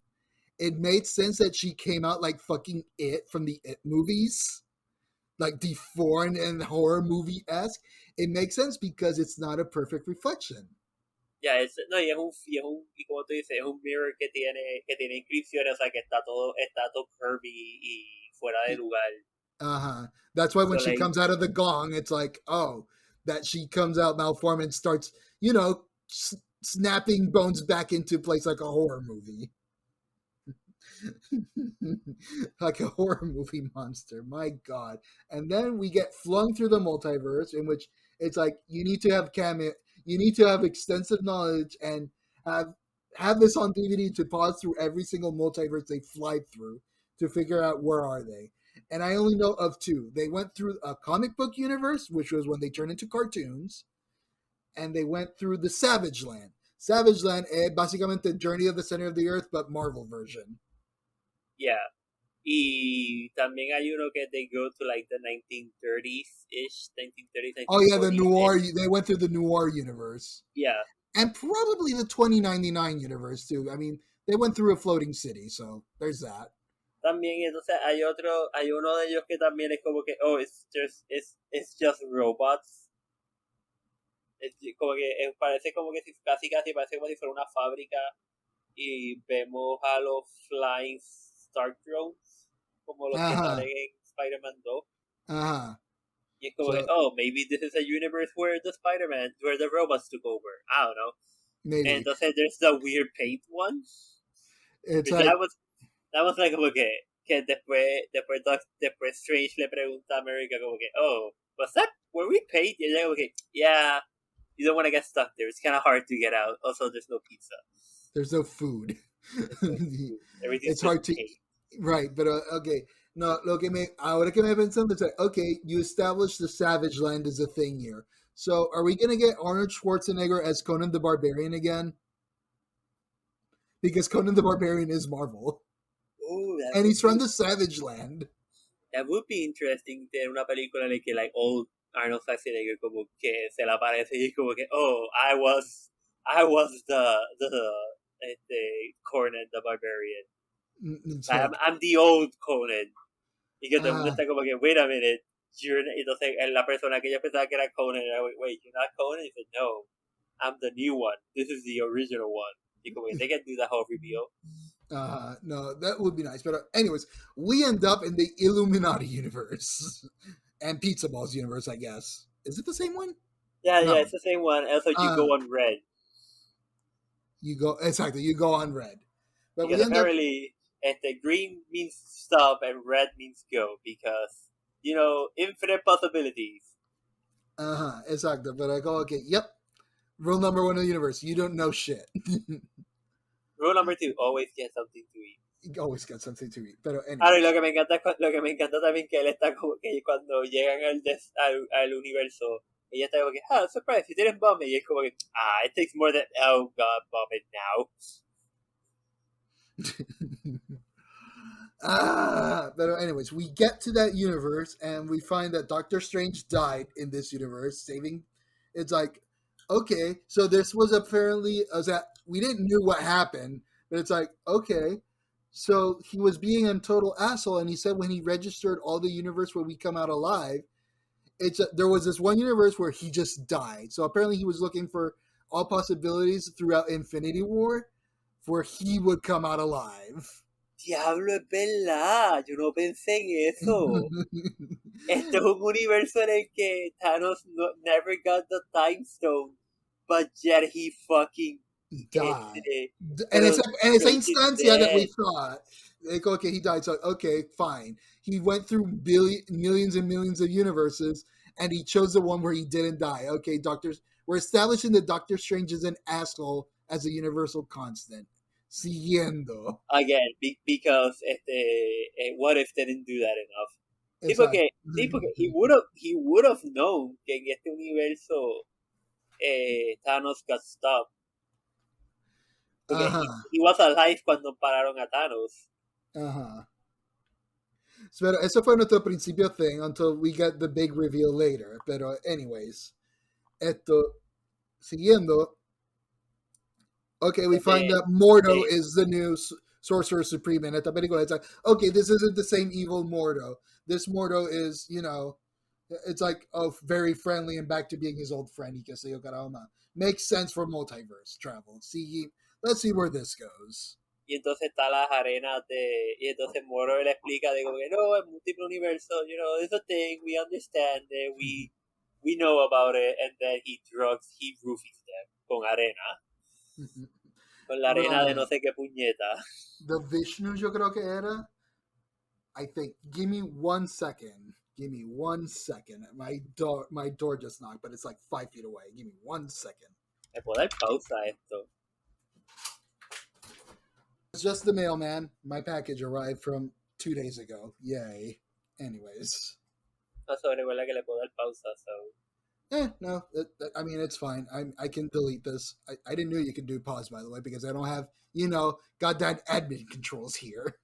It made sense that she came out like fucking It from the It movies. Like deformed and horror movie-esque. It makes sense because it's not a perfect reflection. Yeah, y como tú dices, es un mirror que tiene inscripciones, o sea que está todo curvy y fuera de lugar. That's why So when she like, comes out of the gong, it's like, oh, that she comes out malformed and starts, you know, snapping bones back into place like a horror movie. Like a horror movie monster. My God. And then we get flung through the multiverse, in which it's like you need to have you need to have extensive knowledge and have this on DVD to pause through every single multiverse they fly through to figure out where are they. And I only know of two. They went through a comic book universe, which was when they turned into cartoons, and they went through the Savage Land. Savage Land is básicamente Journey of the Center of the Earth, but Marvel version. yeah. Y también hay uno que they go to like the 1930s-ish, 1930s, Oh yeah, the 1940s. noir. They went through the noir universe. Yeah. And probably the 2099 universe too. I mean, they went through a floating city, so there's that. También entonces hay uno de ellos que también es como que, oh, it's just robots. Es como que parece como que casi parece como si fuera una fábrica y vemos a los Flying Star Drones como los que salen en Spider-Man 2. Y es como que, oh, maybe this is a universe where the robots took over. I don't know. Maybe. And entonces there's the weird paint one. It's like, that was like como que después Strange le pregunta a America como que, oh, were we paid? Y ella como que, yeah, you don't want to get stuck there. It's kind of hard to get out. Also, there's no pizza. There's no food. Everything's it's hard to paid. Right, but okay. No, ahora que me pensando, it's like, okay, you established the Savage Land as a thing here. So are we going to get Arnold Schwarzenegger as Conan the Barbarian again? Because Conan the Barbarian is Marvel. Ooh, and he's from the Savage Land. That would be interesting tener una película en la que like old Arnold Schwarzenegger como que se le aparece y como que, oh, I was the Conan the Barbarian. I'm the old Conan. Y que todo el mundo está como que, wait a minute. Entonces la persona que yo pensaba que era Conan era, wait, you're not Conan? He said, no, I'm the new one. This is the original one. Y como que they can do that whole reveal. No, that would be nice. But anyways, we end up in the Illuminati universe and Pizza Balls universe, I guess. Is it the same one? Yeah, no. Yeah, it's the same one. Also, you go on red. You go on red. But because apparently, green means stop and red means go because, infinite possibilities. Exactly. But I go, okay, yep. Rule number 1 of the universe, you don't know shit. Rule number 2, always get something to eat. You always get something to eat. Pero anyways. Ahora, y lo que me encanta también que él está como que cuando llegan al universo, ella está como que, surprise, you didn't bomb it. Y es como que, it takes more than, oh god, bomb it now. But anyways, we get to that universe and we find that Doctor Strange died in this universe, it's like, okay, so this was apparently, we didn't know what happened, but it's like, okay, so he was being a total asshole, and he said when he registered all the universe where we come out alive, there was this one universe where he just died. So apparently he was looking for all possibilities throughout Infinity War where he would come out alive. Diablo, es verdad. Yo no pensé en eso. Este es un universo en el que Thanos never got the Time Stone, but yet he fucking died. And it's an instancia that we thought, like, okay, he died, so okay, fine. He went through millions and millions of universes, and he chose the one where he didn't die. Okay, we're establishing that Doctor Strange is an asshole as a universal constant. Siguiendo. Again, because what if they didn't do that enough? Sí, porque he would have known que en este universo Thanos got stopped. Porque he was alive cuando pararon a Thanos. So, eso fue nuestro principio thing until we get the big reveal later. Pero anyways, siguiendo. Okay, we find that Mordo is the new Sorcerer Supreme in esta película. It's like, okay, this isn't the same evil Mordo. This Mordo is, it's like, very friendly and back to being his old friend. Y que se yo caramba. Makes sense for multiverse travel. Let's see where this goes. Y entonces está las arenas de... Y entonces Moro le explica, digo, que no, es múltiple universo, you know, it's a thing, we understand it, we know about it, and then he roofies them con arena. Con la arena de no sé qué puñeta. The Vishnu, yo creo que era. I think. Give me 1 second. Give me 1 second. My door just knocked, but it's like 5 feet away. Give me 1 second. ¿Me puedo dar pausa a esto? It's just the mailman. My package arrived from 2 days ago. Yay. Anyways. No, recuerda que le puedo dar pausa, so... No. I mean, it's fine. I can delete this. I didn't know you could do pause, by the way, because I don't have, goddamn admin controls here.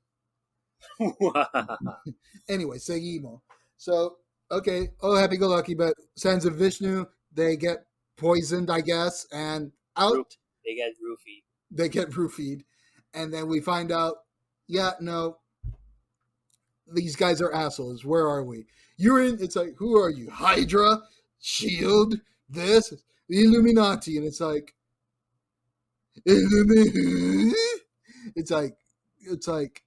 Anyway, seguimos. So, okay. Oh, happy-go-lucky, but Sons of Vishnu, they get poisoned, I guess, and out. They get roofied. They get roofied. And then we find out, no, these guys are assholes. Where are we? It's like, who are you? Hydra? Shield? This? The Illuminati. And it's like, it's like,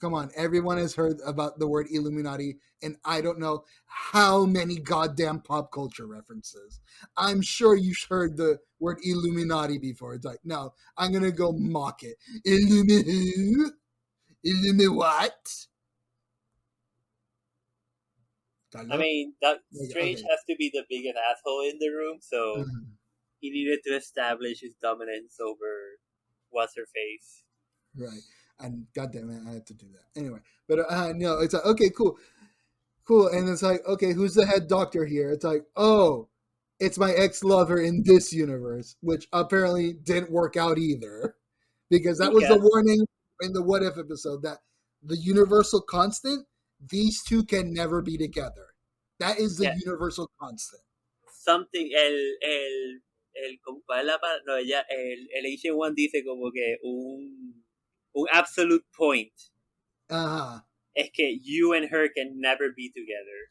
come on, everyone has heard about the word Illuminati, and I don't know how many goddamn pop culture references. I'm sure you've heard the word Illuminati before. It's like, no, I'm going to go mock it. Illumi what? I mean, that Strange has to be the biggest asshole in the room, so he needed to establish his dominance over what's-her-face. Right. And goddamn it, I had to do that. Anyway, but no, it's like, okay, cool. And it's like, okay, who's the head doctor here? It's like, oh, it's my ex-lover in this universe, which apparently didn't work out either. Because that was the warning in the What If episode, that the universal constant, these two can never be together. That is the universal constant. Something, el Ancient One dice como que un absolute point. Es que you and her can never be together.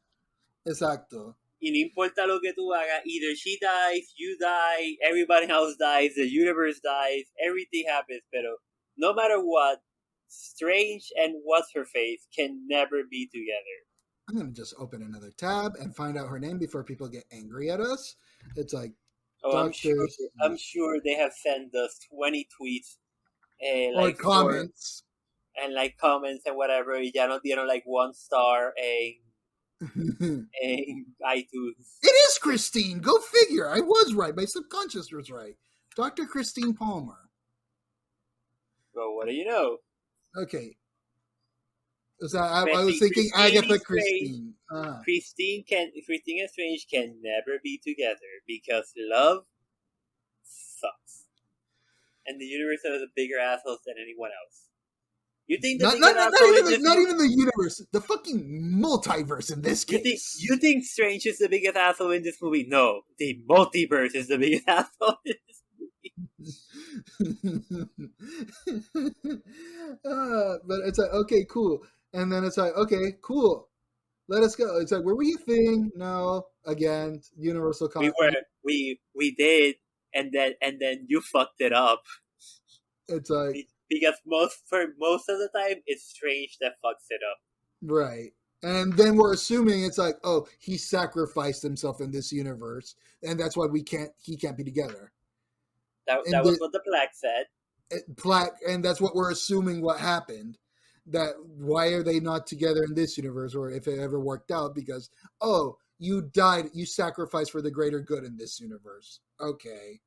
Exacto. Y no importa lo que tú hagas, either she dies, you die, everybody else dies, the universe dies, everything happens, pero no matter what, Strange and What's-Her-Face can never be together. I'm going to just open another tab and find out her name before people get angry at us. It's like, I'm sure they have sent us 20 tweets. Or comments. And like comments and whatever. Y ya nos dieron like 1 star en iTunes. It is Christine. Go figure. I was right. My subconscious was right. Dr. Christine Palmer. Well, what do you know? Okay. So I was thinking Agatha Christine. Christine and Strange can never be together because love sucks. And the universe has bigger assholes than anyone else. You think not even the universe, the fucking multiverse in this case. You think Strange is the biggest asshole in this movie? No, the multiverse is the biggest asshole in this movie. But it's like, okay, cool. And then it's like, okay, cool. Let us go. It's like, were we a thing? No. Again, universal constant. We did, and then you fucked it up. It's like, because most of the time it's Strange that fucks it up. Right. And then we're assuming it's like, oh, he sacrificed himself in this universe, and that's why he can't be together. That was what the plaque said. And that's what we're assuming what happened. That why are they not together in this universe, or if it ever worked out, because, oh, you died, you sacrificed for the greater good in this universe. Okay,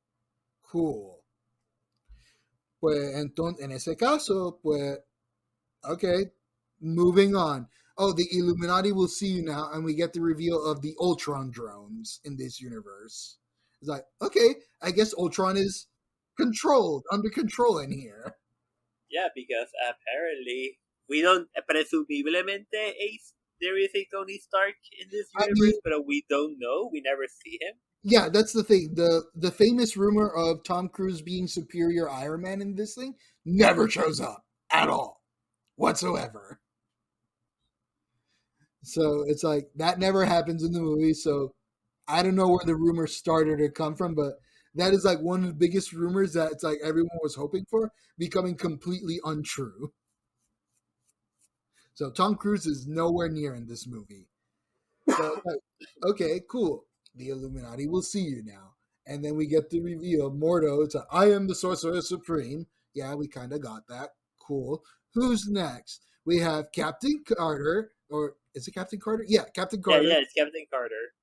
cool. Pues entonces, en ese caso, pues, okay, moving on. Oh, the Illuminati will see you now, and we get the reveal of the Ultron drones in this universe. It's like, okay, I guess Ultron is under control in here. Yeah, because apparently we don't, presumiblemente, there is a Tony Stark in this universe, but we don't know. We never see him. Yeah, that's the thing. The famous rumor of Tom Cruise being superior Iron Man in this thing never shows up at all, whatsoever. So it's like, that never happens in the movie, so I don't know where the rumor started to come from, but That is like one of the biggest rumors that it's like everyone was hoping for becoming completely untrue. So Tom Cruise is nowhere near in this movie. So like, okay, cool. The Illuminati will see you now. And then we get the reveal, Mordo, it's like, I am the Sorcerer Supreme. Yeah, we kind of got that. Cool. Who's next? We have Captain Carter, or is it Captain Carter? Yeah, Captain Yeah, Carter. it's Captain Carter.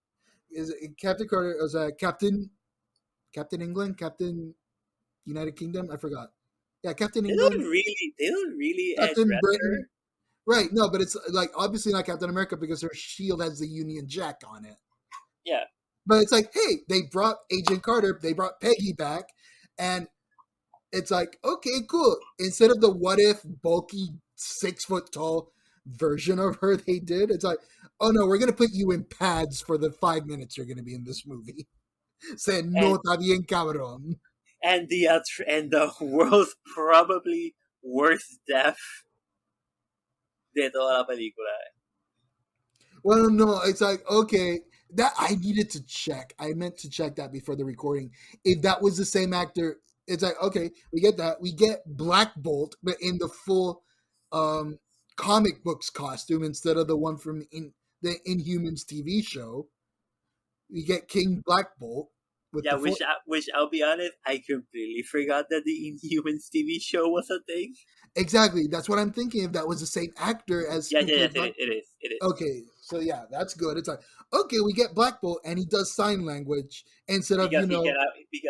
Is it Captain Carter? Was Captain England, Captain United Kingdom? I forgot. Yeah, Captain England, They don't really Captain address her. Britain. Right, no, but it's like obviously not Captain America because her shield has the Union Jack on it. Yeah. But it's like, hey, they brought Agent Carter, they brought Peggy back, and it's like, okay, cool. Instead of the what if bulky 6 foot tall version of her they did, it's like, oh no, we're gonna put you in pads for the 5 minutes you're gonna be in this movie. Say no And está bien cabrón. and the world's probably worst death de toda la película. Well, no, it's like, okay, that I needed to check. I meant to check that before the recording. If that was the same actor, it's like, okay, we get that. We get Black Bolt, but in the full comic books costume instead of the one from the Inhumans TV show. We get King Black Bolt with Yeah, the full. which I'll be honest, I completely forgot that the Inhumans TV show was a thing. Exactly. That's what I'm thinking. If that was the same actor as Yeah, who yeah, played yes, Black. it is. It is. Okay, so yeah, that's good. It's like, okay, we get Black Bolt and he does sign language instead of, Because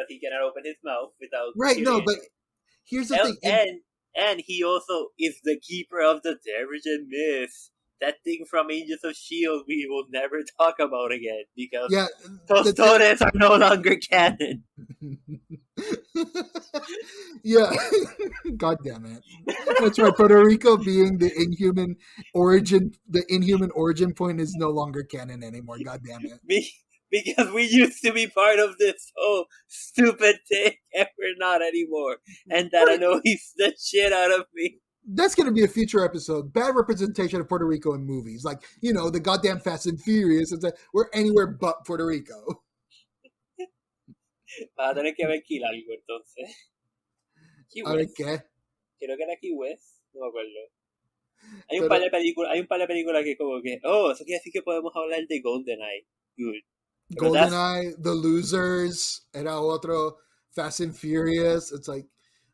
he cannot open his mouth without right, no, but communicating. here's the thing. And he also is the keeper of the Terrigen Mist. That thing from Agents of S.H.I.E.L.D. we will never talk about again because Yeah, Tostones are no longer canon. yeah, God damn it. That's right. Puerto Rico being the Inhuman origin point is no longer canon anymore. God damn it. Because we used to be part of this whole stupid thing and we're not anymore. And that annoys the shit out of me. That's going to be a future episode. Bad representation of Puerto Rico in movies. Like, the goddamn Fast and Furious. It's like, we're anywhere but Puerto Rico. Vas a tener que ver Kill algo entonces. Key A ver West. qué. Creo que era Key West. No me acuerdo. Hay un par de películas que como que, eso quiere decir que podemos hablar de GoldenEye. Good. GoldenEye, The Losers, era otro, Fast and Furious. It's like,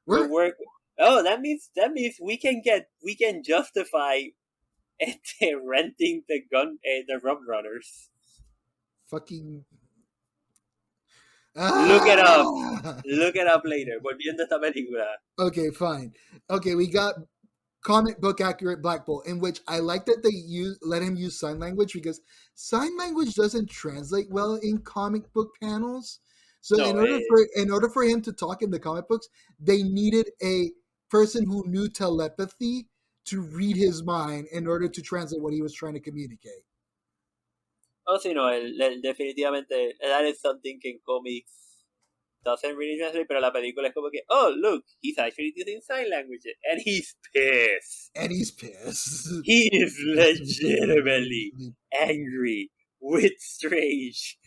that means we can justify renting the Rum Runners. Fucking. Look it up. Look it up later. Volviendo a esta película. Okay, fine. Okay, we got comic book accurate Black Bolt, in which I like that they let him use sign language because sign language doesn't translate well in comic book panels. So in order for him to talk in the comic books, they needed a person who knew telepathy to read his mind in order to translate what he was trying to communicate. Oh, sí, no, definitivamente, that is something que en comics doesn't really translate, pero la película es como que, oh, look, he's actually using sign language, and he's pissed. He is legitimately angry with Strange.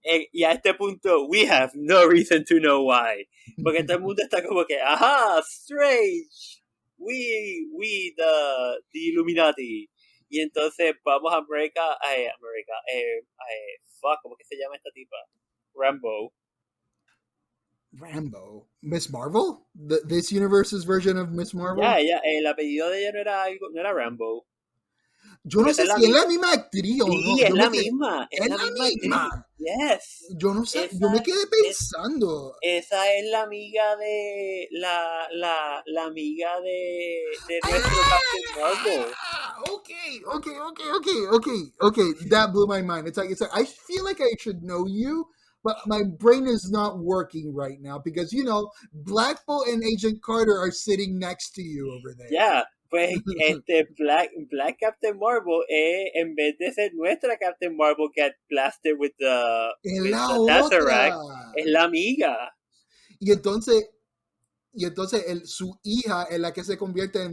Y a este punto, we have no reason to know why. Porque todo el mundo está como que, aha, Strange, we the Illuminati. Y entonces vamos a América, ¿cómo que se llama esta tipa? Rambo. Miss Marvel? This universe's version of Miss Marvel? Ya, el apellido de ella no era Rambo. Yo no sé si es la misma actriz o no. Sí, es la misma. Es la misma. Yes. Yo no sé, yo me quedé pensando. Esa es la amiga de la amiga de nuestro Captain Marvel. Okay. That blew my mind. It's like I feel like I should know you, but my brain is not working right now because Black Bolt and Agent Carter are sitting next to you over there. Yeah. Pues Black Captain Marvel en vez de ser nuestra Captain Marvel get blasted with the Tesseract, es la amiga. Y entonces su hija es la que se convierte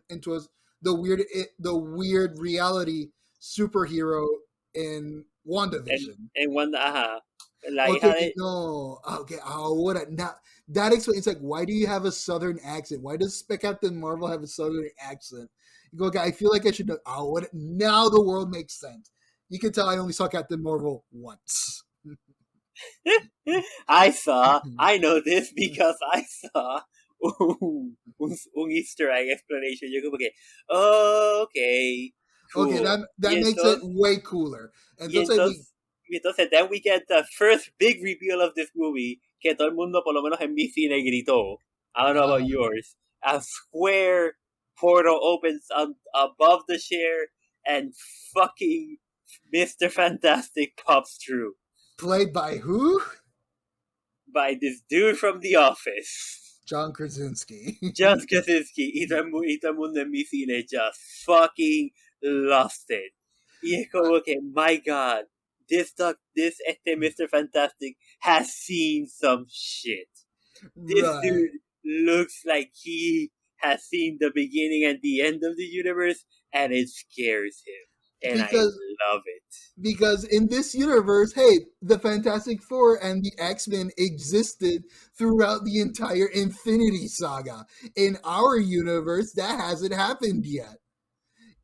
into the weird reality superhero in WandaVision. En Wanda, ajá. La hija Okay, de... no. Okay, ahora, now, that explains, it's like, why do you have a southern accent? Why does Captain Marvel have a southern accent? You go, okay, I feel like I should know. Ahora, now the world makes sense. You can tell I only saw Captain Marvel once. I know this because I saw un Easter egg explanation. Yo como que, okay, Okay, cool. that makes it way cooler. Y Entonces, entonces, y entonces, then we get the first big reveal of this movie, que todo el mundo, por lo menos en mi cine, gritó. I don't know about yours. A square portal opens above the chair, and fucking Mr. Fantastic pops through. played by who? By this dude from The Office. John Krasinski. John Krasinski. Y todo el mundo en mi cine just fucking lost it. Y es como que, my God, this Mr. Fantastic has seen some shit. This Right. dude looks like he has seen the beginning and the end of the universe, and it scares him. And I love it. Because in this universe, hey, the Fantastic Four and the X-Men existed throughout the entire Infinity Saga. In our universe, that hasn't happened yet.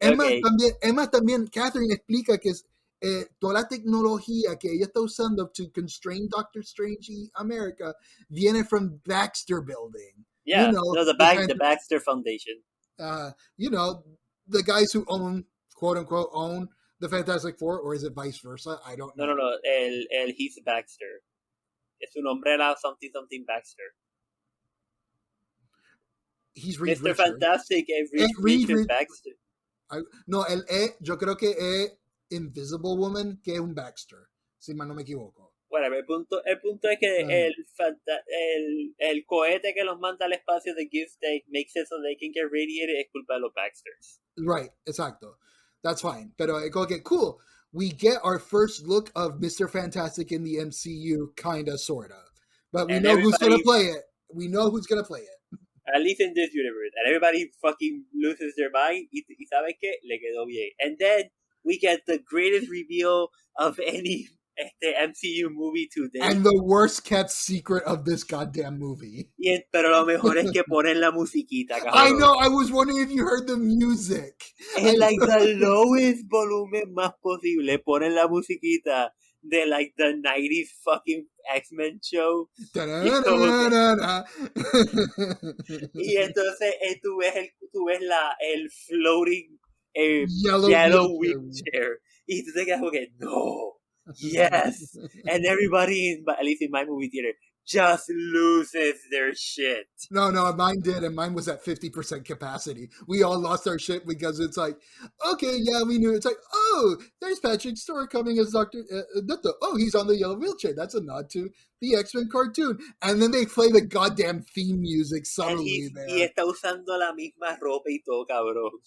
Okay. Emma también, Catherine explica que toda la tecnología que ella está usando to constrain Doctor Strange y America viene from Baxter Building. Yeah, you know, the Baxter Foundation. You know, the guys who own, quote unquote, own the Fantastic Four, or is it vice versa? I don't know. No. He's Baxter. Es un umbrella something Baxter. He's Reed Mr. Richards. Fantastic es Richard Baxter. No, yo creo que es Invisible Woman, que es un Baxter, si mal no me equivoco. Bueno, el punto es que el cohete que los manda al espacio de Gift makes it so they can get radiated es culpa de los Baxters. Right, exacto. That's fine. Pero okay, cool. We get our first look of Mr. Fantastic in the MCU, kinda, sorta. But we know who's gonna play it. We know who's gonna play it. At least in this universe. And everybody fucking loses their mind. Y ¿sabes qué? Le quedó bien. And then we get the greatest reveal of any MCU movie today. And the worst kept secret of this goddamn movie. Pero lo mejor es que ponen la musiquita, cabrón. I know, I was wondering if you heard the music. Es like the lowest volumen más posible. Ponen la musiquita de like the 90s fucking X-Men show. Y entonces tú ves el floating yellow wheelchair. Y tú te quedas como que, no. Yes. And everybody, at least in my movie theater, just loses their shit. No, mine did, and mine was at 50% capacity. We all lost our shit because it's like, okay, yeah, we knew. It's like, oh, there's Patrick Stewart coming as Dr. Dutta. Oh, he's on the yellow wheelchair. That's a nod to the X-Men cartoon. And then they play the goddamn theme music subtly there. Y está usando la misma ropa y todo, cabrón.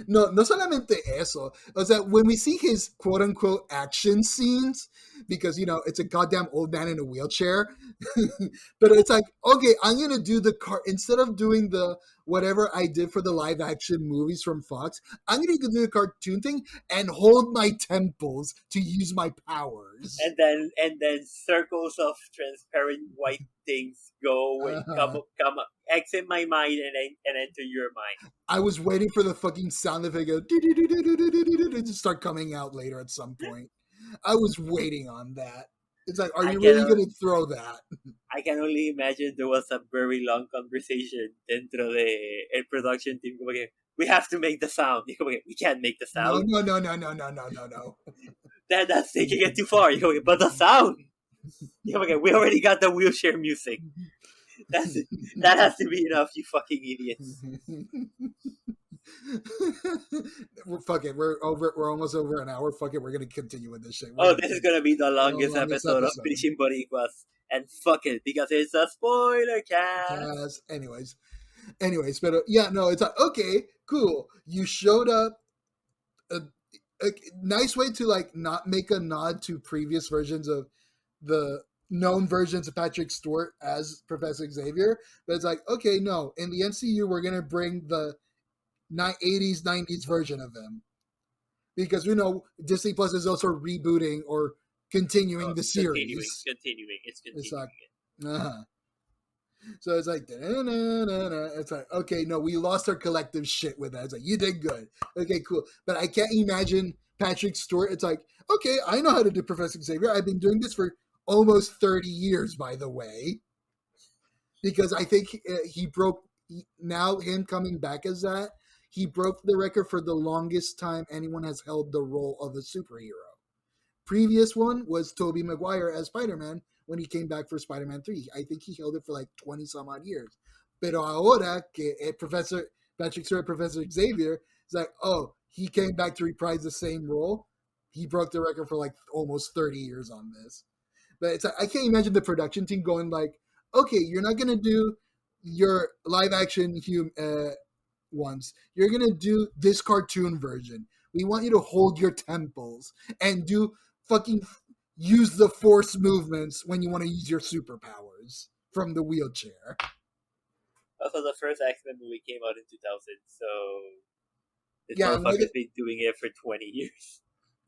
No solamente eso. O sea, when we see his quote-unquote action scenes, because, you know, it's a goddamn old man in a wheelchair. But it's like, okay, I'm going to do instead of doing the whatever I did for the live action movies from Fox, I'm going to do the cartoon thing and hold my temples to use my powers. And then circles of transparent white things go and come up, exit my mind and enter your mind. I was waiting for the fucking sound effect to start coming out later at some point. I was waiting on that. It's like, are you really going to throw that? I can only imagine there was a very long conversation dentro de el production team. Como que, we have to make the sound. Como que, we can't make the sound. No. That's taking it too far. Como que, but the sound. Como que, we already got the wheelchair music. That has to be enough, you fucking idiots. Fuck it, we're almost over an hour. Fuck it, we're gonna continue with this shit. This is gonna be the longest episode of Bichin Boricuas, and fuck it, because it's a spoiler cast. Anyways, but yeah, no, it's like, okay, cool. You showed up. A nice way to like not make a nod to previous versions of the known versions of Patrick Stewart as Professor Xavier, but it's like, okay, no, in the MCU we're gonna bring the 80s, 90s version of him. Because we know Disney Plus is also rebooting or continuing the series. Continuing. It's It's continuing. like, so it's like, it's like, okay, no, we lost our collective shit with that. It's like, you did good. Okay, cool. But I can't imagine Patrick Stewart. It's like, okay, I know how to do Professor Xavier. I've been doing this for almost 30 years, by the way. Because I think he broke, now him coming back as that, he broke the record for the longest time anyone has held the role of a superhero. Previous one was Tobey Maguire as Spider-Man when he came back for Spider-Man 3. I think he held it for like 20 some odd years. Pero ahora que Professor Patrick Stewart, Professor Xavier, is like, oh, he came back to reprise the same role. He broke the record for like almost 30 years on this. But it's like, I can't imagine the production team going like, okay, you're not going to do your live action ones. You're going to do this cartoon version. We want you to hold your temples and do fucking use the force movements when you want to use your superpowers from the wheelchair. Also, the first X-Men movie came out in 2000, so this Yeah, motherfucker's been doing it for 20 years.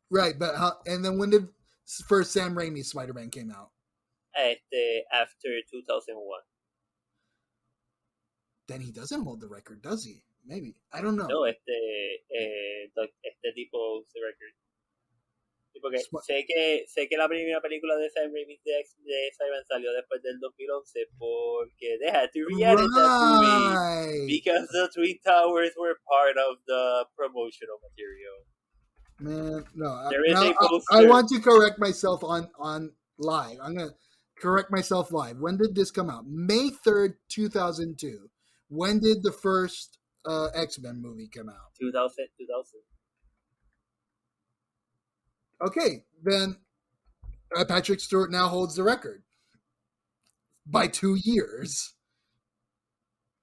Right, but and then when did first Sam Raimi Spider-Man came out? After 2001. Then he doesn't hold the record, does he? Maybe. I don't know. No, este tipo se record. Porque sé que la primera película de Sam Raimi de Spider-Man salió después del 2011 porque they had to re-edit that movie because the Twin Towers were part of the promotional material. Man, no. There is a poster. I want to correct myself on live. I'm going to correct myself live. When did this come out? May 3rd, 2002. When did the first X-Men movie come out? 2000. Okay, then Patrick Stewart now holds the record by 2 years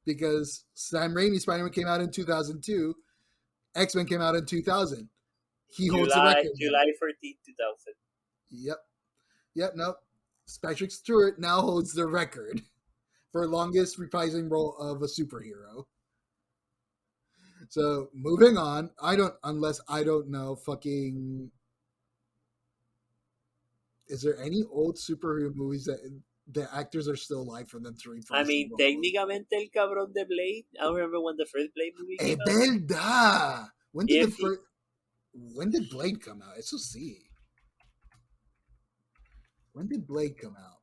because Sam Raimi Spider-Man came out in 2002, X-Men came out in 2000. He holds the record. July 14th, 2000. Yep. No, Patrick Stewart now holds the record for longest reprising role of a superhero. So moving on, unless I don't know fucking. Is there any old superhero movies that the actors are still alive for them to reprise? I mean, técnicamente el cabrón de Blade. I don't remember when the first Blade movie came out. Verdad. When did Blade come out? Eso sí. When did Blade come out?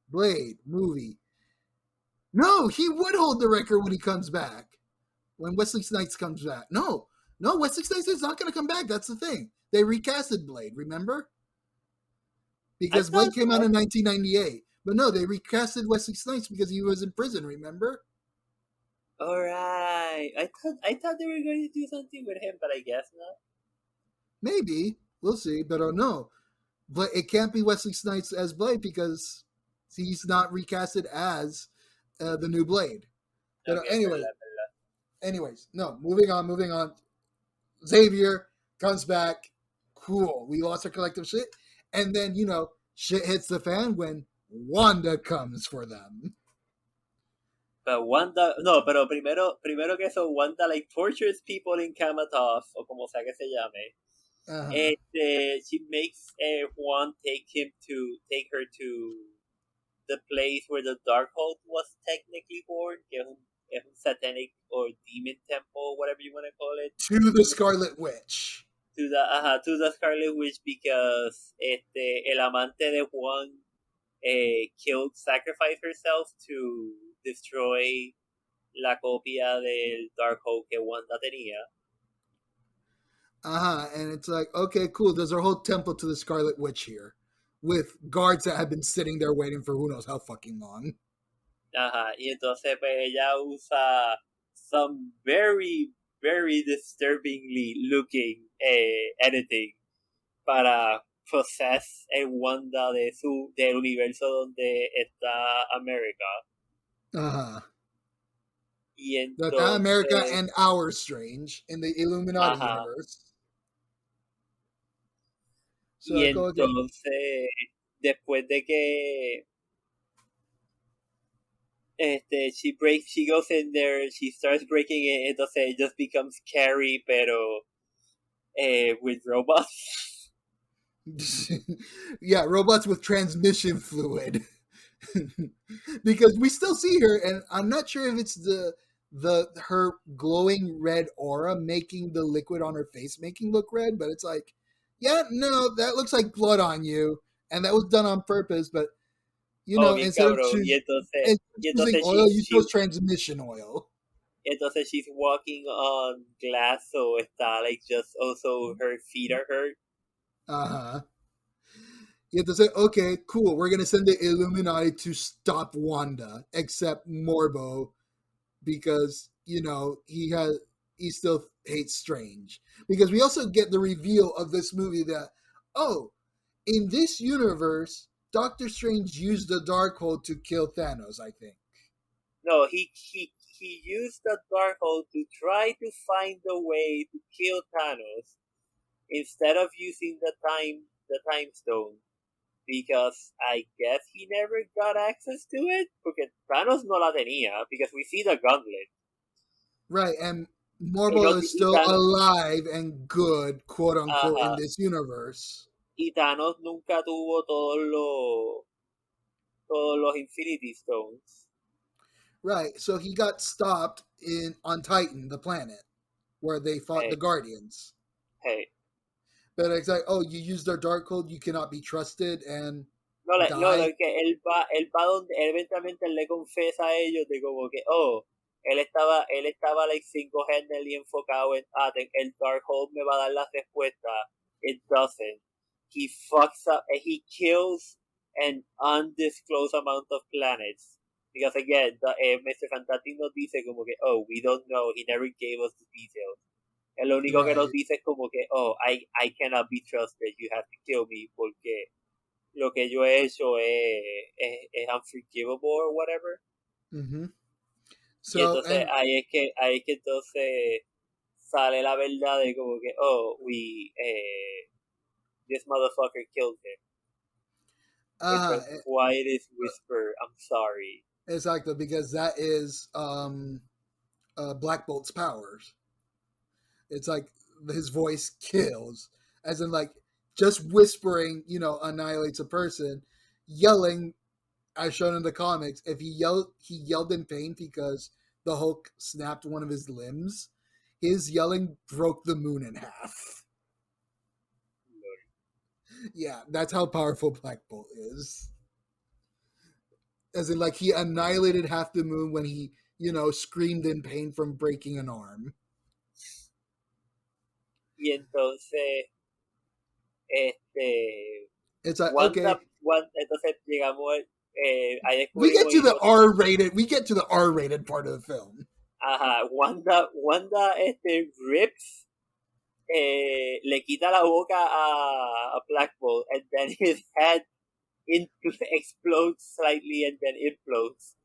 Blade movie. No, he would hold the record when he comes back. When Wesley Snipes comes back. No, Wesley Snipes is not going to come back. That's the thing. They recasted Blade, remember? Because Blade came out in 1998. But no, they recasted Wesley Snipes because he was in prison, remember? Alright. I thought they were going to do something with him, but I guess not. Maybe. We'll see. But no. But it can't be Wesley Snipes as Blade because he's not recasted as the new Blade. But Okay, anyways, no, moving on. Xavier comes back. Cool. We lost our collective shit. And then, shit hits the fan when Wanda comes for them. But Wanda, no, pero primero que eso, Wanda like tortures people in Kamatoff, o como sea que se llame. Uh-huh. She makes Juan take her to the place where the Darkhold was technically born, que es un satanic or demon temple, whatever you want to call it. To the Scarlet Witch. To the Scarlet Witch because el amante de Juan sacrificed herself to destroy la copia del Darkhold que Wanda tenía. And it's like, okay, cool. There's a whole temple to the Scarlet Witch here with guards that have been sitting there waiting for who knows how fucking long. Y entonces pues ella usa some very, very disturbingly looking editing para process el Wanda del universo donde está América. Y entonces, America and our Strange in the Illuminati universe. So y entonces, después de que she goes in there, she starts breaking it, entonces it just becomes Carrie, pero with robots. Yeah, robots with transmission fluid. Because we still see her, and I'm not sure if it's the her glowing red aura making the liquid on her face making look red, but it's like, yeah, no, that looks like blood on you, and that was done on purpose. But Oh, bien instead of cabrón. Y choosing entonces oil, you chose transmission oil. she's walking on glass, so está like just also her feet are hurt. Uh huh. You have to say, okay, cool, we're gonna send the Illuminati to stop Wanda, except Morbo, because he still hates Strange. Because we also get the reveal of this movie that, oh, in this universe, Doctor Strange used the Darkhold to kill Thanos, I think. No, he used the Darkhold to try to find a way to kill Thanos instead of using the time stone, because I guess he never got access to it, porque Thanos no la tenía, because we see the gauntlet. Right, and Morbo is still alive and good, quote unquote, in this universe. Y Thanos nunca tuvo todos los Infinity Stones. Right, so he got stopped on Titan, the planet, where they fought the Guardians. Hey. But it's like, oh, you used their Darkhold, you cannot be trusted, and No, que él va donde él eventualmente le confesa a ellos de como que, oh, él estaba like 5 y enfocado en, el Darkhold me va a dar la respuesta. It doesn't. He fucks up and he kills an undisclosed amount of planets. Because again, Mr. Fantastic nos dice como que, oh, we don't know, he never gave us the details. El único que nos dice es como que, oh, I cannot be trusted, you have to kill me porque lo que yo he hecho es unforgivable or whatever. Mm-hmm. So, y entonces ahí es que entonces sale la verdad de como que, oh, this motherfucker killed him. It's the quietest whisper, I'm sorry. Exactly, because that is Black Bolt's powers. It's like his voice kills, as in like just whispering, annihilates a person. Yelling, as shown in the comics, if he yelled in pain because the Hulk snapped one of his limbs. His yelling broke the moon in half. Yeah, that's how powerful Black Bolt is. As in, like, he annihilated half the moon when he, screamed in pain from breaking an arm. Y entonces, it's like, okay. Entonces llegamos, we get to the R-rated. We get to the R-rated part of the film. Wanda, rips, le quita la boca a Black Bolt, and then his head explodes slightly and then implodes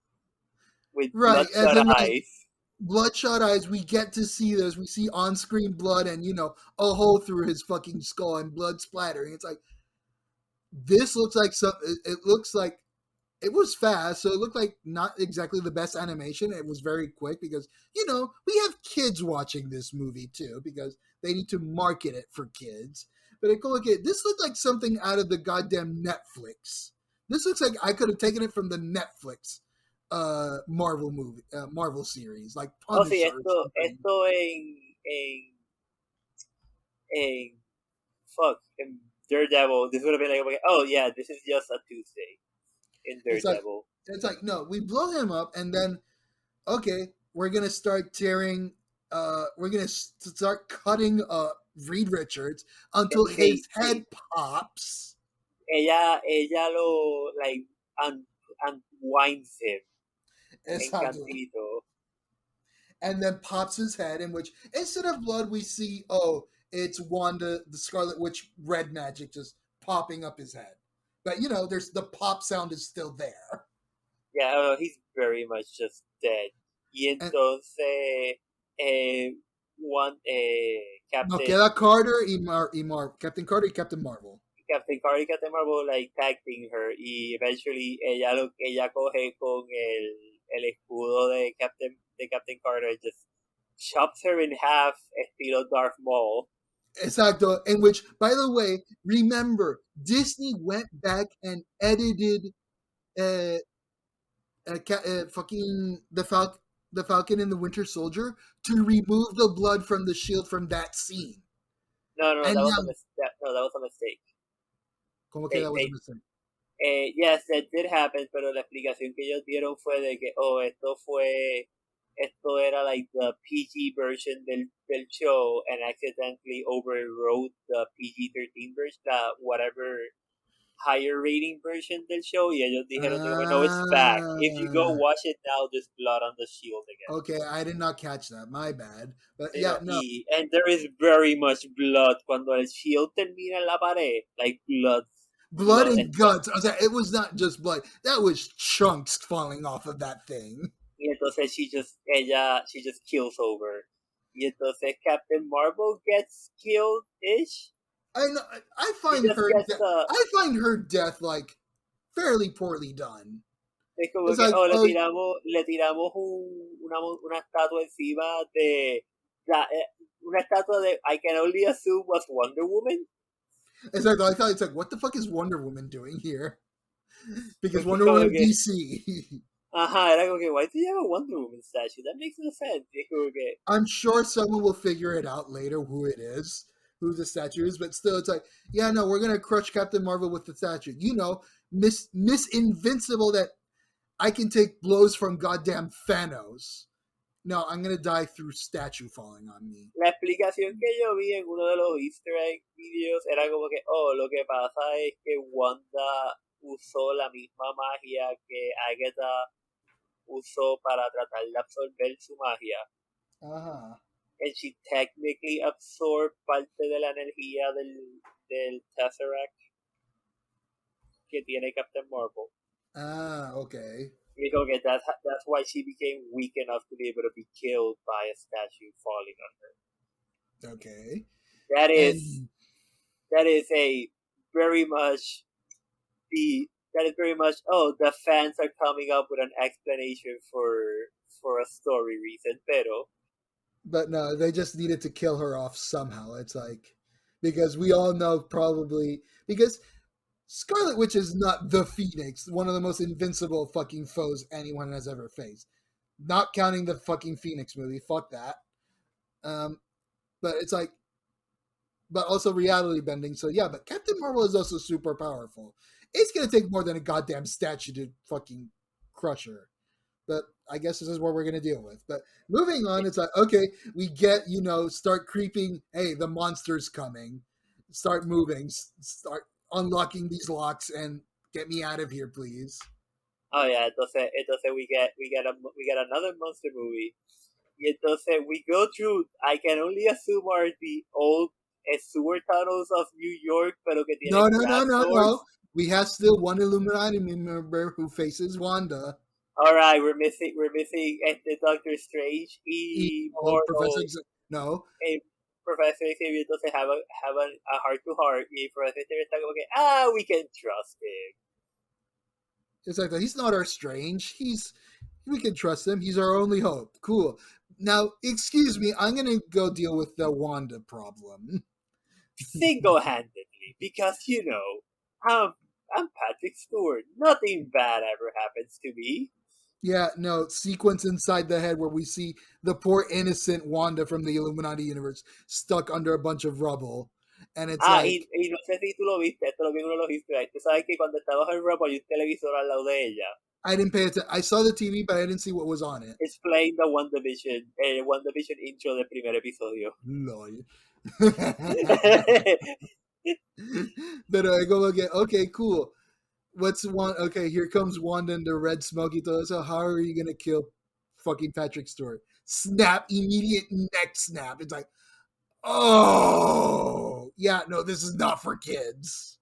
with bloodshot eyes. Bloodshot eyes, we get to see this. We see on-screen blood and, a hole through his fucking skull and blood splattering. It's like, this looks like it looks like it was fast, so it looked like not exactly the best animation. It was very quick because, we have kids watching this movie too because they need to market it for kids. But this looked like something out of the goddamn Netflix. This looks like I could have taken it from the Netflix Marvel movie, Marvel series, like Punisher. Esto en Daredevil, this would have been like, oh yeah, this is just a Tuesday in Daredevil. It's like no, we blow him up and then, okay, we're gonna start tearing, we're gonna start cutting Reed Richards until his head pops. Ella lo like unwinds him. Encantito. And then pops his head, in which instead of blood we see, it's Wanda, the Scarlet Witch, red magic just popping up his head. But there's the pop sound is still there. Yeah, he's very much just dead. Y entonces Captain. No, queda Carter y Captain Carter y Captain Marvel. Captain Carter y Captain Marvel like tagging her y eventually ella coge con el escudo de Captain Carter and just chops her in half estilo Darth Maul. Exacto. In which, by the way, remember, Disney went back and edited uh, fucking the Falcon and the Winter Soldier to remove the blood from the shield from that scene. No, And that was now, a that was a mistake. como que They that was a they mistake. yes, that did happen, pero la explicación que ellos dieron fue de que, oh, esto era like the PG version del show and accidentally overrode the PG-13 version, whatever higher rating version del show, y ellos dijeron, no, it's back. If you go Ah, watch it now, there's blood on the shield again. okay, I did not catch that. My bad. But You yeah, know, no. and there is very much blood cuando el shield termina en la pared, like Blood blood and and guts. guts. I was like, it was not just blood. That was chunks falling off of that thing. Y entonces she just kills over. Y entonces Captain Marvel gets killed ish. I know. I She find just her. gets the I find her death like fairly poorly done. es como It's que like, oh oh, le tiramos una estatua encima de una estatua de I can only assume was Wonder Woman. it's like I thought it's like, what the fuck is Wonder Woman doing here? Because Porque Wonder como Woman que DC. ajá, era como que why do you have a Wonder Woman statue? That makes no sense. Y es como que I'm sure someone will figure it out later who it is, who the statue is, but still, it's like, yeah, no, we're gonna crush Captain Marvel with the statue. You know, Miss Invincible that I can take blows from goddamn Thanos. No, I'm gonna die through statue falling on me. la explicación que yo vi en uno de los Easter egg videos era como que, oh, lo que pasa es que Wanda usó la misma magia que Agatha usó para tratar de absorber su magia. Uh-huh. And she technically absorbed parte de la energía del Tesseract que tiene Captain Marvel. Ah, okay. Y como que that's why she became weak enough to be able to be killed by a statue falling on her. Okay. That is And that is a very much that is very much the fans are coming up with an explanation for a story reason, pero but no, they just needed to kill her off somehow. It's like because we all know probably because Scarlet Witch is not the Phoenix, one of the most invincible fucking foes anyone has ever faced. Not counting the fucking Phoenix movie, fuck that. But it's like, but also reality bending. So yeah, but Captain Marvel is also super powerful. It's gonna take more than a goddamn statue to fucking crush her. But I guess this is what we're gonna deal with. But moving on, it's like okay, we get start creeping. Hey, the monster's coming. Start moving. Start unlocking these locks and get me out of here, please. oh yeah, entonces we get another monster movie. Y entonces we go through I can only assume are the old sewer tunnels of New York, pero que No, tienen no, no, grab no, no. doors. We have still one Illuminati member who faces Wanda. All right, we're missing Doctor Strange y Professor. Mordo No, y Professor Xavier entonces have a heart to heart y Professor Xavier está como que we can trust him. it's like he's not our Strange. We can trust him. He's our only hope. Cool. Now, excuse me. I'm gonna go deal with the Wanda problem. Single-handedly, because I'm Patrick Stewart. Nothing bad ever happens to me. Yeah, no, sequence inside the head where we see the poor innocent Wanda from the Illuminati universe stuck under a bunch of rubble. And it's like, Y no sé si tú lo viste, esto lo vi en uno de los easter eggs. Tú sabes que cuando estaba en Rumble hay un televisor al lado de ella. I didn't pay attention. I saw the TV, but I didn't see what was on it. It's playing the WandaVision intro del primer episodio. Lol. But I go again. Okay, cool. What's one? Okay, here comes Wanda and the red smoky. So how are you gonna kill fucking Patrick Stewart? Snap! Immediate neck snap. It's like, oh yeah, no, this is not for kids.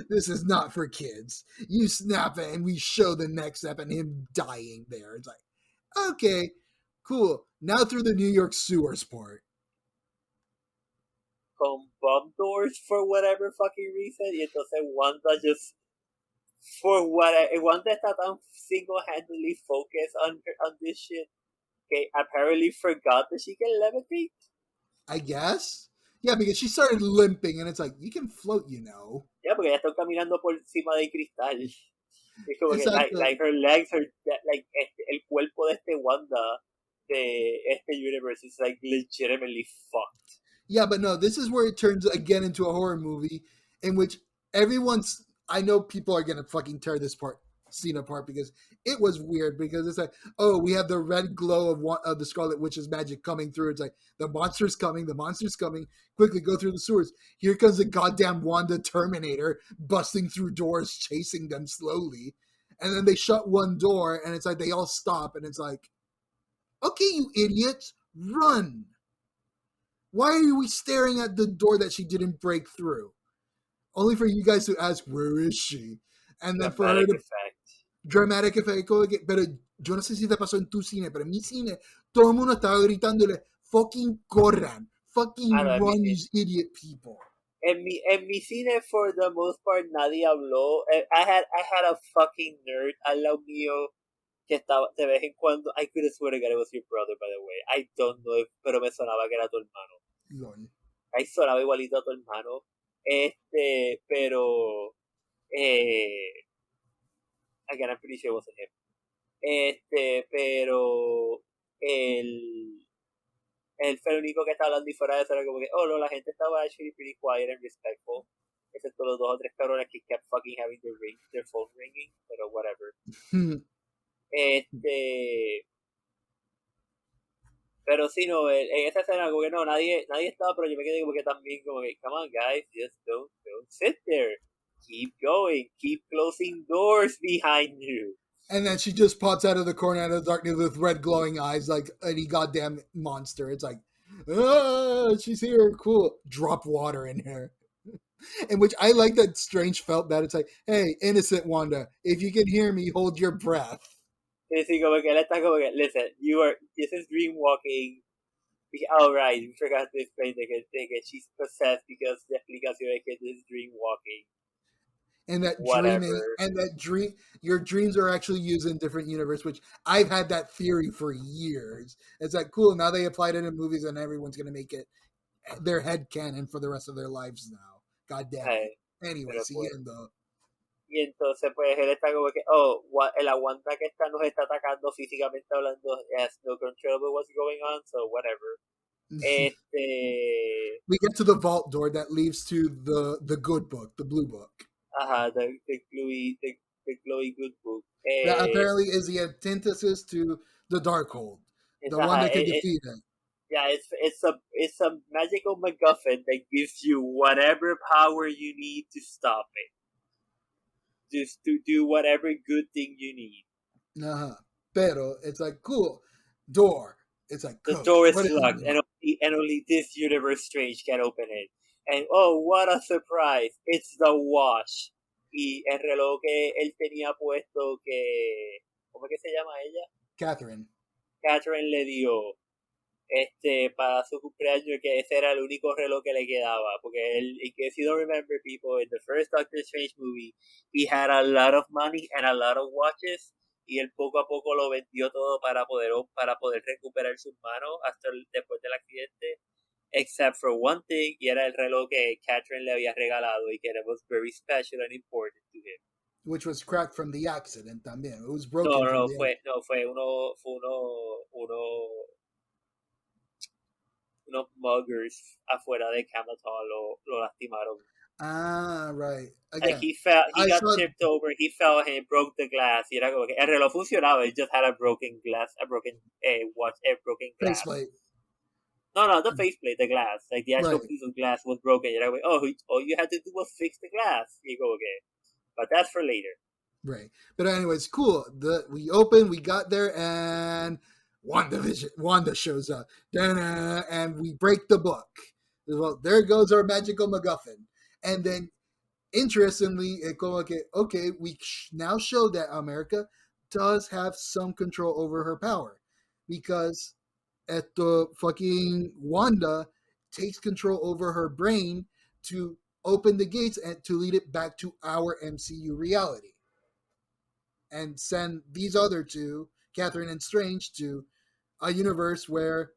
This is not for kids. You snap it, and we show the neck snap and him dying there. It's like, okay, cool. Now through the New York sewers part. Con bomb doors for whatever fucking reason. Y entonces Wanda just Wanda está tan single-handedly focused on this shit que apparently forgot that she can levitate. I guess. Yeah, because she started limping, and it's like, you can float, you know. Ya, porque ella está caminando por encima del cristal. Es como que, Exacto. like her legs, like, el cuerpo de este Wanda, de este universe, is like legitimately fucked. Yeah, but no, this is where it turns again into a horror movie in which everyone's. I know people are gonna fucking tear this scene apart because it was weird because it's like, oh, we have the red glow of the Scarlet Witch's magic coming through. It's like the monster's coming, the monster's coming. Quickly go through the sewers. Here comes the goddamn Wanda Terminator busting through doors, chasing them slowly, and then they shut one door, and it's like they all stop, and it's like, okay, you idiots, run. Why are we staring at the door that she didn't break through? Only for you guys to ask, where is she? And then for her to. Effect. Dramatic effect. Pero yo no sé si te pasó en tu cine, pero en mi cine, todo el mundo estaba gritándole, fucking corran. Fucking run, you idiot people. En mi cine, for the most part, nadie habló. I had a fucking nerd al lado mío que estaba de vez en cuando. I could have swear to God it was your brother, by the way. I don't know, pero me sonaba que era tu hermano. Lol. Ahí sonaba igualito a tu hermano. Pero. Again, I'm pretty sure it wasn't him. Pero. Él fue el único que estaba hablando y fuera de eso era como que, oh, no, la gente estaba actually pretty quiet and respectful. Excepto los 2 o 3 cabrones que kept fucking having their phone ringing, pero whatever. Pero sí, no, en esa escena como que no, nadie estaba, pero yo me quedé como que también como que, come on guys, just don't sit there. Keep going, keep closing doors behind you. And then she just pops out of the corner out of the darkness with red glowing eyes like any goddamn monster. It's like, ah, she's here, cool. Drop water in her. In which I like that Strange felt that. It's like, hey, innocent Wanda, if you can hear me, hold your breath. Sí, como que él está como que, listen, this is dream walking. Oh, right, we forgot to explain that she's possessed because the explicación es que this is dream walking. And that dreaming, and that your dreams are actually used in different universe, which I've had that theory for years. It's like, cool, now they applied it in movies and everyone's going to make it their head canon for the rest of their lives now. God damn it. Anyway, siguiendo. Y entonces, pues, él está como que, oh, el aguanta que nos está atacando físicamente hablando, has no control over what's going on, so whatever. We get to the vault door that leads to the good book, the blue book. The glowy good book. That apparently is the antithesis to the Darkhold, the one that can defeat it. Yeah, it's a magical MacGuffin that gives you whatever power you need to stop it. Just to do whatever good thing you need. Pero it's like, cool, door. It's like, the door is locked, and only this universe Strange can open it. And oh, what a surprise! It's the Wash. Y el reloj que él tenía puesto que... ¿Cómo es que se llama ella? Catherine. Catherine le dio para su cumpleaños, que ese era el único reloj que le quedaba. Porque él, in case you don't remember, people, in the first Doctor Strange movie, he had a lot of money and a lot of watches. Y él poco a poco lo vendió todo para poder recuperar sus manos hasta después del accidente. Except for one thing, y era el reloj que Catherine le había regalado y que it was very special and important to him. Which was cracked from the accident también. It was broken. Fue unos muggers afuera de Camelton lo lastimaron. Ah, right. Again, like he got tipped over, he fell and he broke the glass. Y era como que el reloj funcionaba, it just had a broken glass, a broken glass. Faceplate. No, not the faceplate, the glass. Like the actual piece of glass was broken. You're like, oh, all you had to do was fix the glass. You go, okay. But that's for later. Right. But anyways, cool. We opened, we got there, and Wanda shows up. And we break the book. Well, there goes our magical MacGuffin. And then, interestingly, okay, we now show that America does have some control over her power. Because fucking Wanda takes control over her brain to open the gates and to lead it back to our MCU reality. And send these other two, Catherine and Strange, to a universe where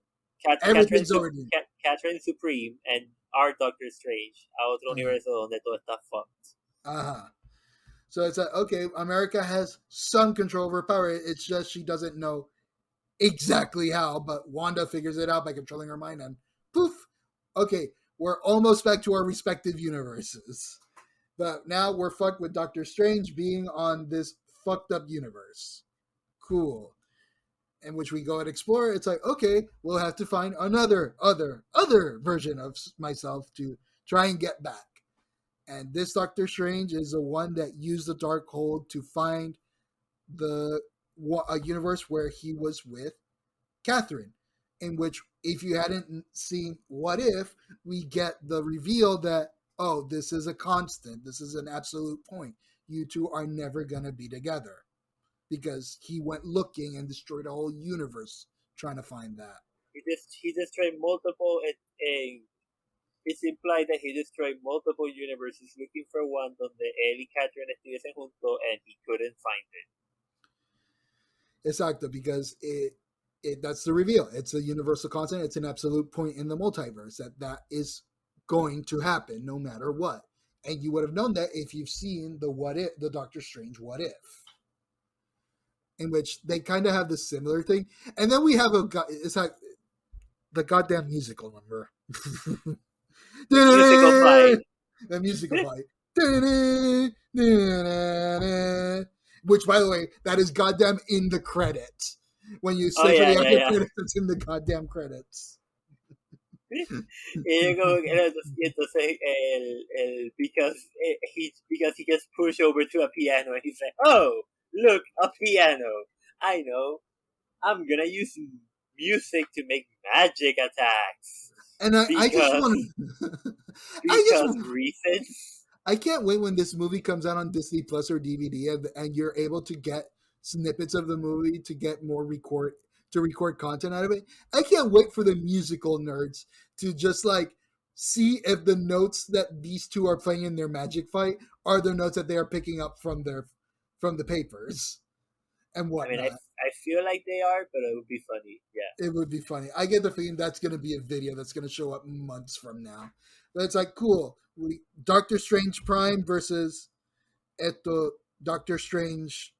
everything's already... Catherine Supreme and our Doctor Strange a otro universo donde todo está fucked. So it's like, okay, America has some control over power. It's just she doesn't know exactly how, but Wanda figures it out by controlling her mind, and poof, okay, we're almost back to our respective universes. But now we're fucked with Doctor Strange being on this fucked up universe. Cool. In which we go and explore. It's like, okay, we'll have to find another version of myself to try and get back. And this Doctor Strange is the one that used the Darkhold to find a universe where he was with Catherine, in which, if you hadn't seen What If, we get the reveal that, oh, this is a constant. This is an absolute point. You two are never going to be together. Because he went looking and destroyed a whole universe trying to find that. He destroyed multiple... It's implied that he destroyed multiple universes looking for one donde él y Catherine estuviesen juntos, and he couldn't find it. Exacto, because that's the reveal. It's a universal constant. It's an absolute point in the multiverse that is going to happen no matter what. And you would have known that if you've seen the Doctor Strange What If, in which they kind of have this similar thing. And then we have it's like the goddamn musical number. Musical fight. The musical fight. Which, by the way, that is goddamn in the credits. When you say for the after credits, it's in the goddamn credits. Y como entonces because he gets pushed over to a piano and he's like, oh, look, a piano. I know. I'm gonna use music to make magic attacks. And I just want to... reasons. I can't wait when this movie comes out on Disney Plus or DVD and you're able to get snippets of the movie to get more record content out of it. I can't wait for the musical nerds to just like see if the notes that these two are playing in their magic fight are the notes that they are picking up from the papers and whatnot. I mean, I feel like they are, but it would be funny. Yeah, it would be funny. I get the feeling that's going to be a video that's going to show up months from now. But it's like, cool. Doctor Strange Prime versus Doctor Strange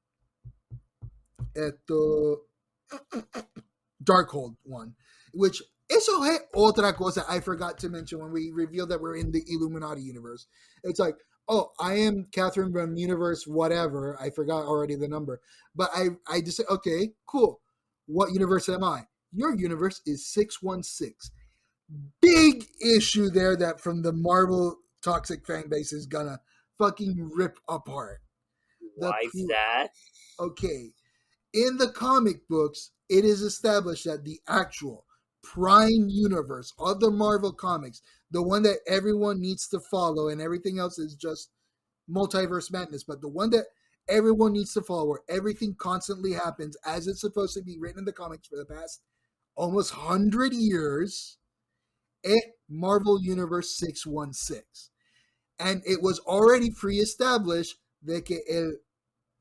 Darkhold one, which eso es otra cosa I forgot to mention when we revealed that we're in the Illuminati universe. It's like, oh, I am Catherine from universe whatever. I forgot already the number. But I just said, okay, cool. What universe am I? Your universe is 616. Big issue there that from the Marvel toxic fan base is gonna fucking rip apart. Why is that? Okay. In the comic books, it is established that the actual prime universe of the Marvel comics, the one that everyone needs to follow and everything else is just multiverse madness, but the one that everyone needs to follow where everything constantly happens as it's supposed to be written in the comics for the past almost 100 years, Marvel Universe 616. And it was already pre-established that el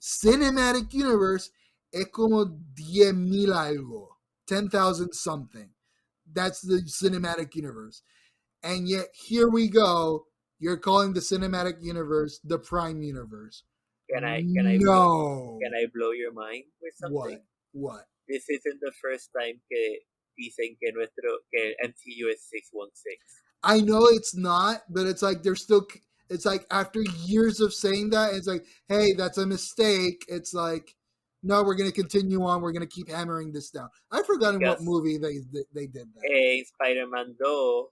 cinematic universe es como 10,000 algo, 10,000 something. That's the cinematic universe. And yet, here we go. You're calling the cinematic universe the prime universe. Can I blow your mind with something? What? This isn't the first time que dicen que el MCU is 616. I know it's not, but it's like they're still... It's like after years of saying that, it's like, hey, that's a mistake. It's like, no, we're going to continue on. We're going to keep hammering this down. I've forgotten what movie they did that. Spider-Man 2,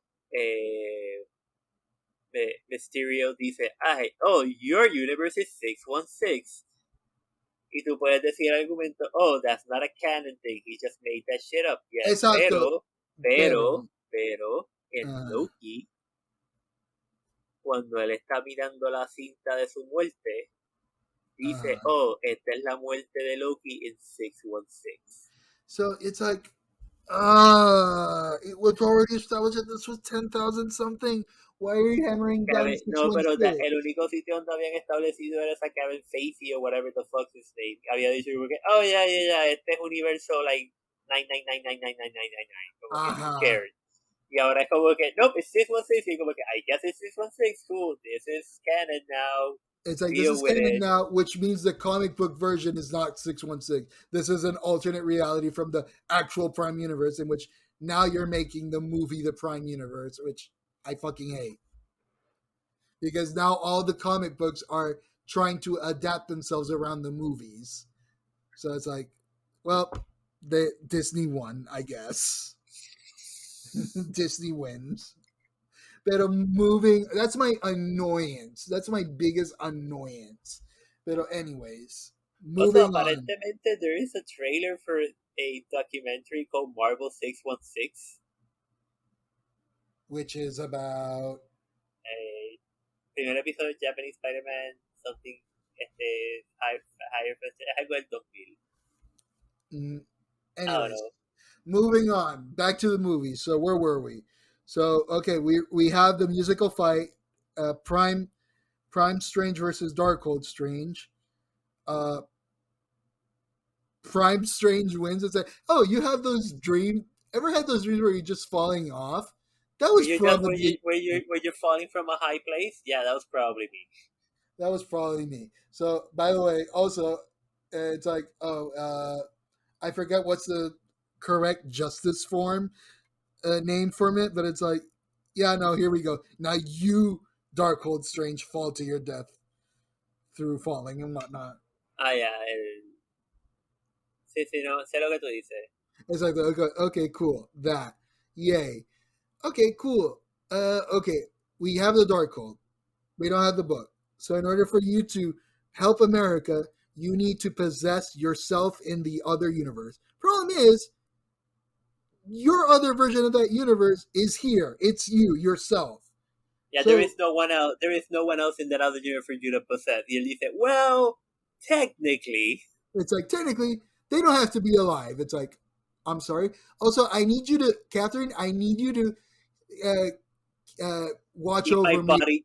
Mysterio dice, oh, your universe is 616. Y tú puedes decir el argumento, oh, that's not a canon thing. He just made that shit up. Yes, pero, en Loki, cuando él está mirando la cinta de su muerte, dice, oh, esta es la muerte de Loki in 616. So it's like, it was already established that this was 10,000 something. Why are you hammering down 616? No, pero el único sitio donde habían establecido era esa Kevin Feige o whatever the fuck his name. Había dicho que, oh, yeah, este es universo, like, 9999999. Who cares? Y ahora es como que, nope, it's 616. Y como que, I guess it's 616. Cool, this is canon now. It's like, this Deal is with canon it. now, which means the comic book version is not 616. This is an alternate reality from the actual Prime Universe, in which now you're making the movie the Prime Universe, which I fucking hate. Because now all the comic books are trying to adapt themselves around the movies. So it's like, well, Disney won, I guess. Disney wins. Pero moving, that's my annoyance. That's my biggest annoyance. Pero anyways, Also, moving on, aparentemente, there is a trailer for a documentary called Marvel 616. which is about Primer episodio de Japanese Spider-Man, something, higher, es algo del 2000. I don't anyways, know. moving on, back to the movie. So where were we? So okay, we have the musical fight, Prime Strange versus Darkhold Strange. Prime Strange wins. It's like, oh, you have those dreams. Ever had those dreams where you're just falling off? That was probably Were you falling from a high place? Yeah, that was probably me. that was probably me. So by the way, also, it's like, I forget what's the correct justice form name for it, but it's like, yeah, no, here we go. Now you, Darkhold Strange, fall to your death through falling and whatnot. Ah, yeah. Sí, sí, no, sé lo que tú dices. It's like, okay, cool, that, yay, okay, cool. Okay, we have the Darkhold. We don't have the book. So in order for you to help America, you need to possess yourself in the other universe. Problem is, your other version of that universe is here. It's you, yourself. Yeah, So, there is no one else. There is no one else in that other universe for you to possess. Y él dice, well, technically. it's like, technically, they don't have to be alive. It's like, I'm sorry. Also, I need you to, Catherine, I need you to watch Keep my over me. body,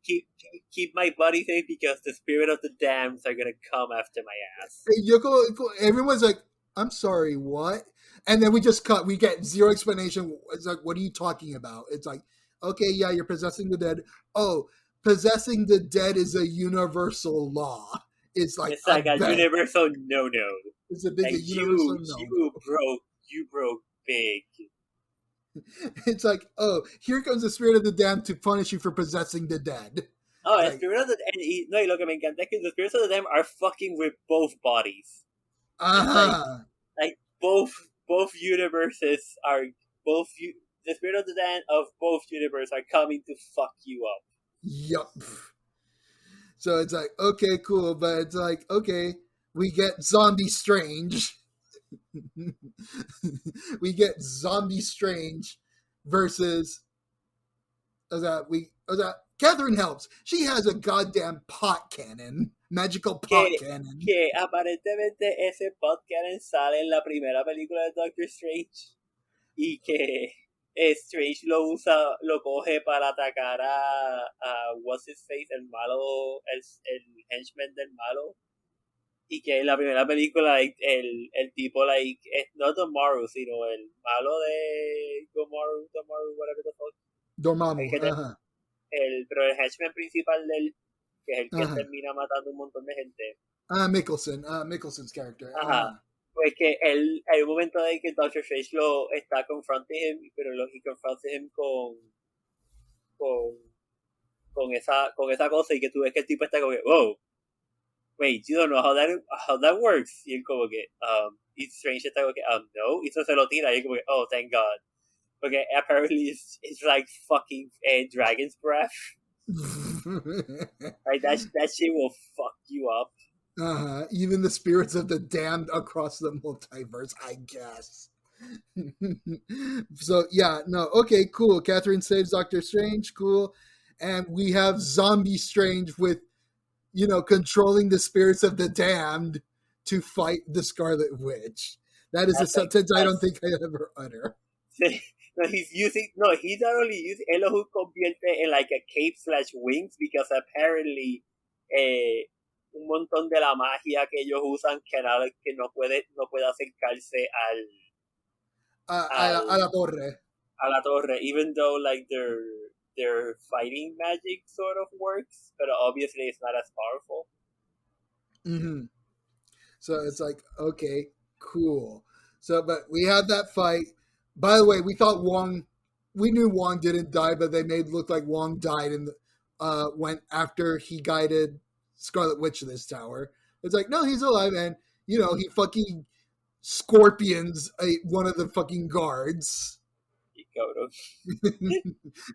keep my body safe because the spirit of the damned are gonna come after my ass. Everyone's like, I'm sorry, what? And then we just cut. We get zero explanation. It's like, what are you talking about? It's like, okay, yeah, you're possessing the dead. Oh, possessing the dead is a universal law. It's like a universal no-no. It's a big like universal no. You broke big. It's like, oh, here comes the spirit of the damned to punish you for possessing the dead. Oh, like, the spirit of the no, y lo que me encanta es que the spirits of the damned are fucking with both bodies. Like both universes are the spirit of the damned of both universes are coming to fuck you up. Yup. So it's like, okay, cool, but it's like, okay, we get Zombie Strange. We get Zombie Strange versus Catherine helps. She has a goddamn pot cannon. Magical pot cannon. Que aparentemente ese pot cannon sale en la primera película de Doctor Strange. Y que Strange lo coge para atacar a what's his face, el malo, el henchman del malo. Y que en la primera película el tipo es no Dormammu, sino el malo de Dormammu, whatever the fuck. Dormammu, pero el henchman principal del que es el que termina matando un montón de gente. Mickelson's character. Pues que él, hay un momento de que Doctor Strange lo está confronting him, pero he confronts him con esa cosa y que tú ves que el tipo está como que, oh, wait, you don't know how that works. Y él como que, y Strange está como que, no, y eso se lo tira y él como que, oh, thank God. Porque apparently it's like fucking dragon's breath. Like that shit will fuck you up. Even the spirits of the damned across the multiverse, I guess. So yeah, no, okay, cool. Catherine saves Doctor Strange, cool. And we have Zombie Strange with, controlling the spirits of the damned to fight the Scarlet Witch. That is a sentence I don't think I ever utter. He's not only using, él lo convierte en like a cape/wings because apparently un montón de la magia que ellos usan que no puede acercarse a la torre. a la torre, even though like their fighting magic sort of works, but obviously it's not as powerful. Mm-hmm. So it's like, okay, cool. So, but we had that fight. By the way, we knew Wong didn't die, but they made it look like Wong died and went after he guided Scarlet Witch to this tower. It's like, no, he's alive, and he fucking scorpions one of the fucking guards.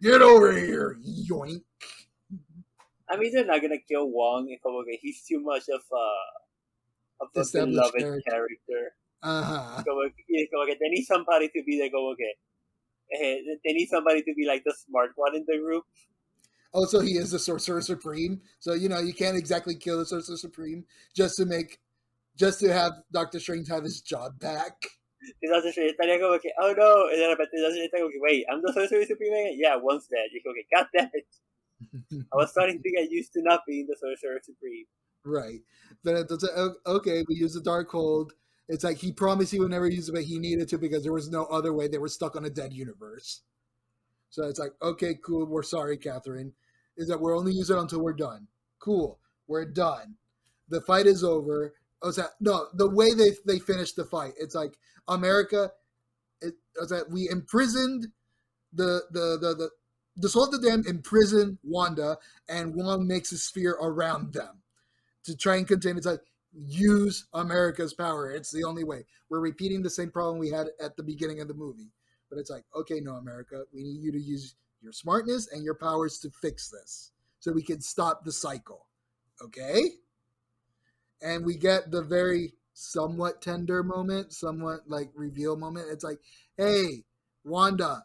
Get over here, yoink. I mean, they're not gonna kill Wong. He's too much of a Established beloved character. Uh-huh. They need somebody to be like, they need somebody to be like the smart one in the group. Also, he is the Sorcerer Supreme, so you can't exactly kill the Sorcerer Supreme just to have Doctor Strange have his job back. Doctor Strange estaría como que, oh no, y de repente Doctor Strange está como que, wait, I'm the Sorcerer Supreme again? Yeah, one's dead. Y como que, god damn it. I was starting to get used to not being the Sorcerer Supreme. Right. Then it's okay, we use the Darkhold. It's like he promised he would never use it, but he needed to because there was no other way. They were stuck on a dead universe. So it's like, okay, cool. We're sorry, Catherine. Is that we're only using it until we're done. Cool. We're done. The fight is over. The way they finished the fight, it's like America. It was that we imprisoned the Soul of the Damned imprisoned Wanda, and Wong makes a sphere around them to try and contain. It's like, use America's power. It's the only way. We're repeating the same problem we had at the beginning of the movie. But it's like, okay, no, America, we need you to use your smartness and your powers to fix this so we can stop the cycle. Okay? And we get the very somewhat tender moment, somewhat like reveal moment. It's like, hey, Wanda,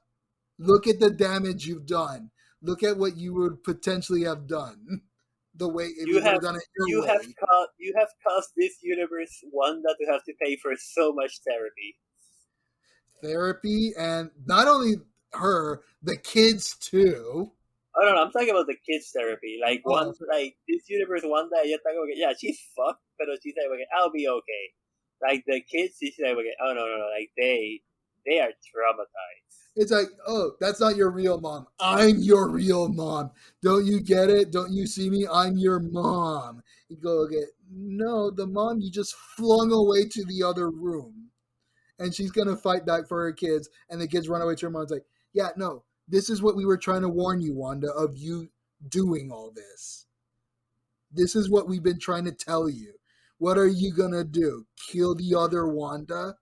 look at the damage you've done. Look at what you would potentially have done. The way if you have done it your way. You have caused this universe Wanda to have to pay for so much therapy, and not only her, the kids too. Oh no, I'm talking about the kids therapy. Like like this universe Wanda, yeah, she's fucked, but she's like, okay, I'll be okay. Like the kids, she's like, okay, oh no, like they are traumatized. It's like, oh, that's not your real mom. I'm your real mom. Don't you get it? Don't you see me? I'm your mom. You go, okay, no, the mom you just flung away to the other room. And she's going to fight back for her kids. And the kids run away to her mom. It's like, yeah, no, this is what we were trying to warn you, Wanda, of you doing all this. This is what we've been trying to tell you. What are you going to do? Kill the other Wanda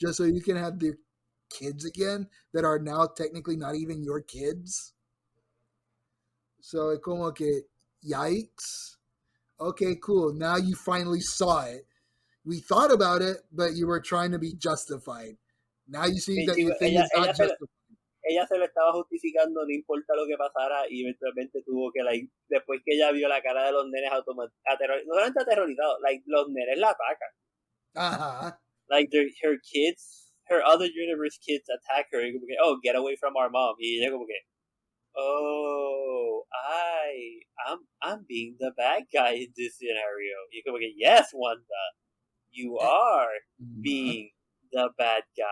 just so you can have the kids again that are now technically not even your kids? So it's como que, yikes. Okay, cool. Now you finally saw it. We thought about it, but you were trying to be justified. Now you see that your thing is not justified. Ella se lo estaba justificando, no importa lo que pasara, y eventualmente tuvo que, like, después que ella vio la cara de los nenes no solamente aterrorizados, like, los nenes la atacan. Uh-huh. Like, her kids, her other universe kids attack her, y como que, oh, get away from our mom. Y ella como que, oh, I'm being the bad guy in this scenario. Y como que, yes, Wanda, you are being the bad guy.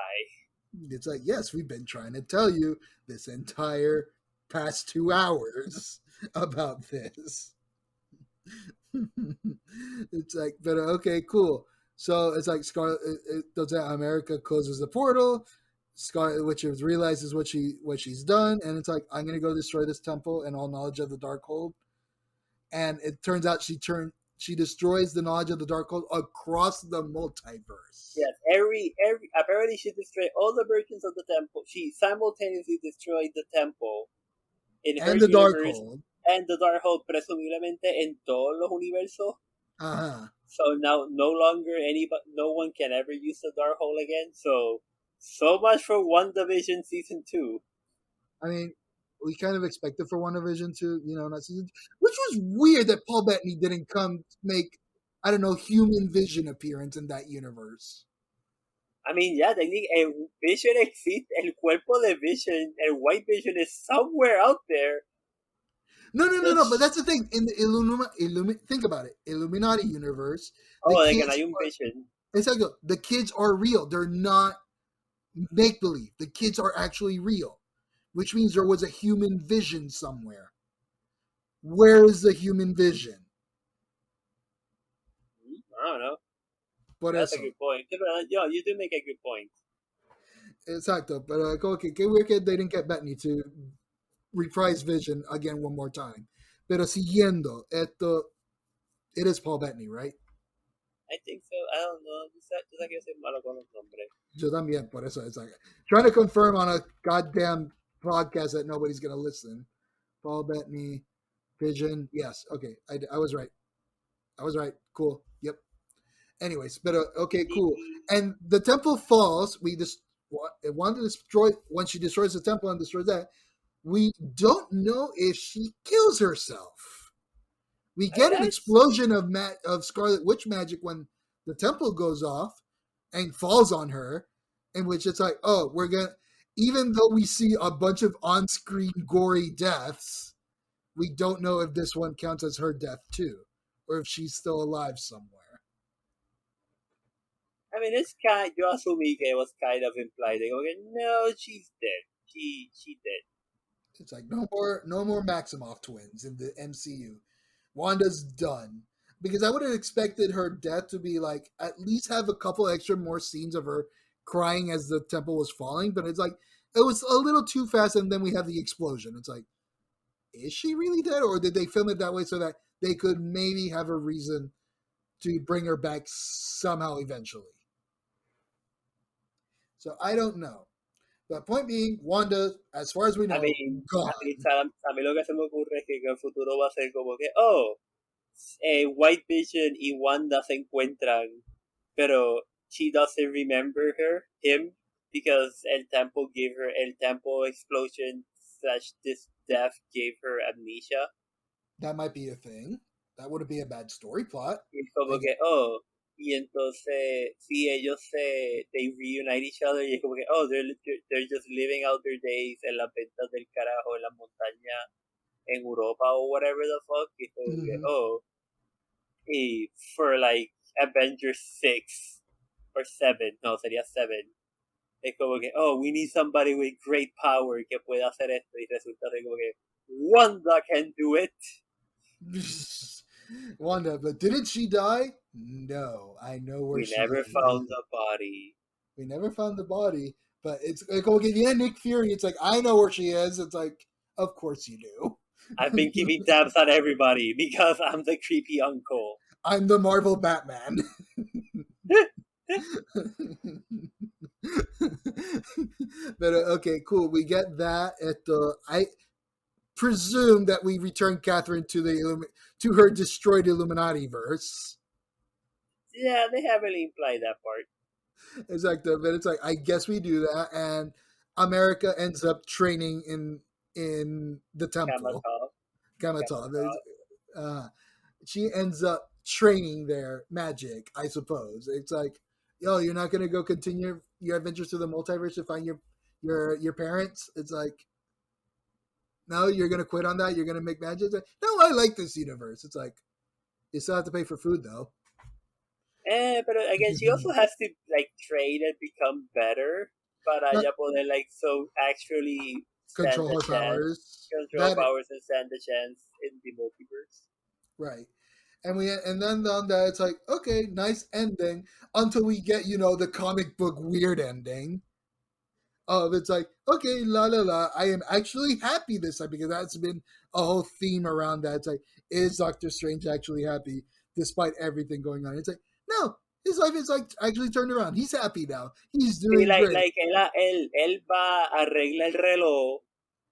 It's like, yes, we've been trying to tell you this entire past 2 hours about this. It's like, but okay, cool. So it's like America closes the portal. Scarlet Witch realizes what she's done, and it's like, I'm gonna go destroy this temple and all knowledge of the Darkhold. And it turns out she destroys the knowledge of the Darkhold across the multiverse. Yes, apparently she destroyed all the versions of the temple. She simultaneously destroyed the temple in her the universe Darkhold. And the Darkhold, presumiblemente en todos los universos. Uh-huh. So now no one can ever use the Darkhold again. So much for WandaVision season 2. I mean, we kind of expected for WandaVision to, not season 2, which was weird that Paul Bettany didn't come make, I don't know, human Vision appearance in that universe. I mean, yeah, Vision exists, el cuerpo de Vision, el white Vision is somewhere out there. No, but that's the thing. In the think about it. Illuminati universe. Like an Ayun Vision. Exactly. The kids are real. They're not make-believe. The kids are actually real. which means there was a human vision somewhere. Where is the human vision? I don't know. Por That's eso. a good point. Yeah, you do make a good point. Exacto. Pero como que qué weird que they didn't get Bettany to reprise Vision again one more time. Pero siguiendo, esto, it is Paul Bettany, right? I think so. I don't know. Tú sabes que yo soy malo con los nombres. Yo también, por eso. It's like trying to confirm on a goddamn podcast that nobody's going to listen. Paul Bettany, Vision. Yes. Okay. I was right. I was right. Cool. Yep. Anyways, but okay, cool. And the temple falls. We just want to destroy. Once she destroys the temple and destroys that, we don't know if she kills herself. We get an explosion of Scarlet Witch magic when the temple goes off and falls on her, in which it's like, oh, we're gonna. Even though we see a bunch of on-screen gory deaths, we don't know if this one counts as her death too, or if she's still alive somewhere. I mean, it's kind. Yo asumí que it was kind of implied. They go, okay, no, she's dead. She dead. It's like no more Maximoff twins in the MCU. Wanda's done. Because I would have expected her death to be like at least have a couple extra more scenes of her crying as the temple was falling, but it's like it was a little too fast, and then we have the explosion. It's like, is she really dead, or did they film it that way so that they could maybe have a reason to bring her back somehow eventually? So I don't know. The point being, Wanda, as far as we know, I mean, gone. a mí lo que se me ocurre es que en el futuro va a ser como que, White Vision y Wanda se encuentran, pero she doesn't remember him, because el temple explosion / this death gave her amnesia. That might be a thing. That wouldn't be a bad story plot. Y es como que, y entonces, sí, they reunite each other, y es como que, they're just living out their days en las ventas del carajo, en las montañas, en Europa, or whatever the fuck, y es como que, y for like Avengers 6 or 7, no, sería 7, es como que, we need somebody with great power que pueda hacer esto, y resulta ser como que, Wanda can do it. Wanda, but didn't she die? No, I know where she is. We never found the body. We never found the body, but it's like, okay, yeah, Nick Fury, it's like, I know where she is. It's like, of course you do. I've been keeping tabs on everybody because I'm the creepy uncle. I'm the Marvel Batman. But okay, cool. We get that at the. I presume that we return Catherine to her destroyed Illuminati verse. Yeah, they haven't really implied that part. Exactly, but it's like I guess we do that, and America ends up training in the temple. Kamatov. She ends up training their magic, I suppose. It's like, you're not gonna go continue your adventures through the multiverse to find your parents. It's like, no, you're gonna quit on that. You're gonna make magic. It's like, no, I like this universe. It's like, you still have to pay for food though. But again, she also has to like train and become better para ella poder actually control her powers. Powers and stand the chance in the multiverse. Right. And then on that it's like, okay, nice ending until we get, the comic book weird ending. It's like, okay, I am actually happy this time, because that's been a whole theme around that. It's like, is Doctor Strange actually happy despite everything going on? It's like, no, his life is like actually turned around. He's happy now. He's doing great. Like él va a arreglar el reloj,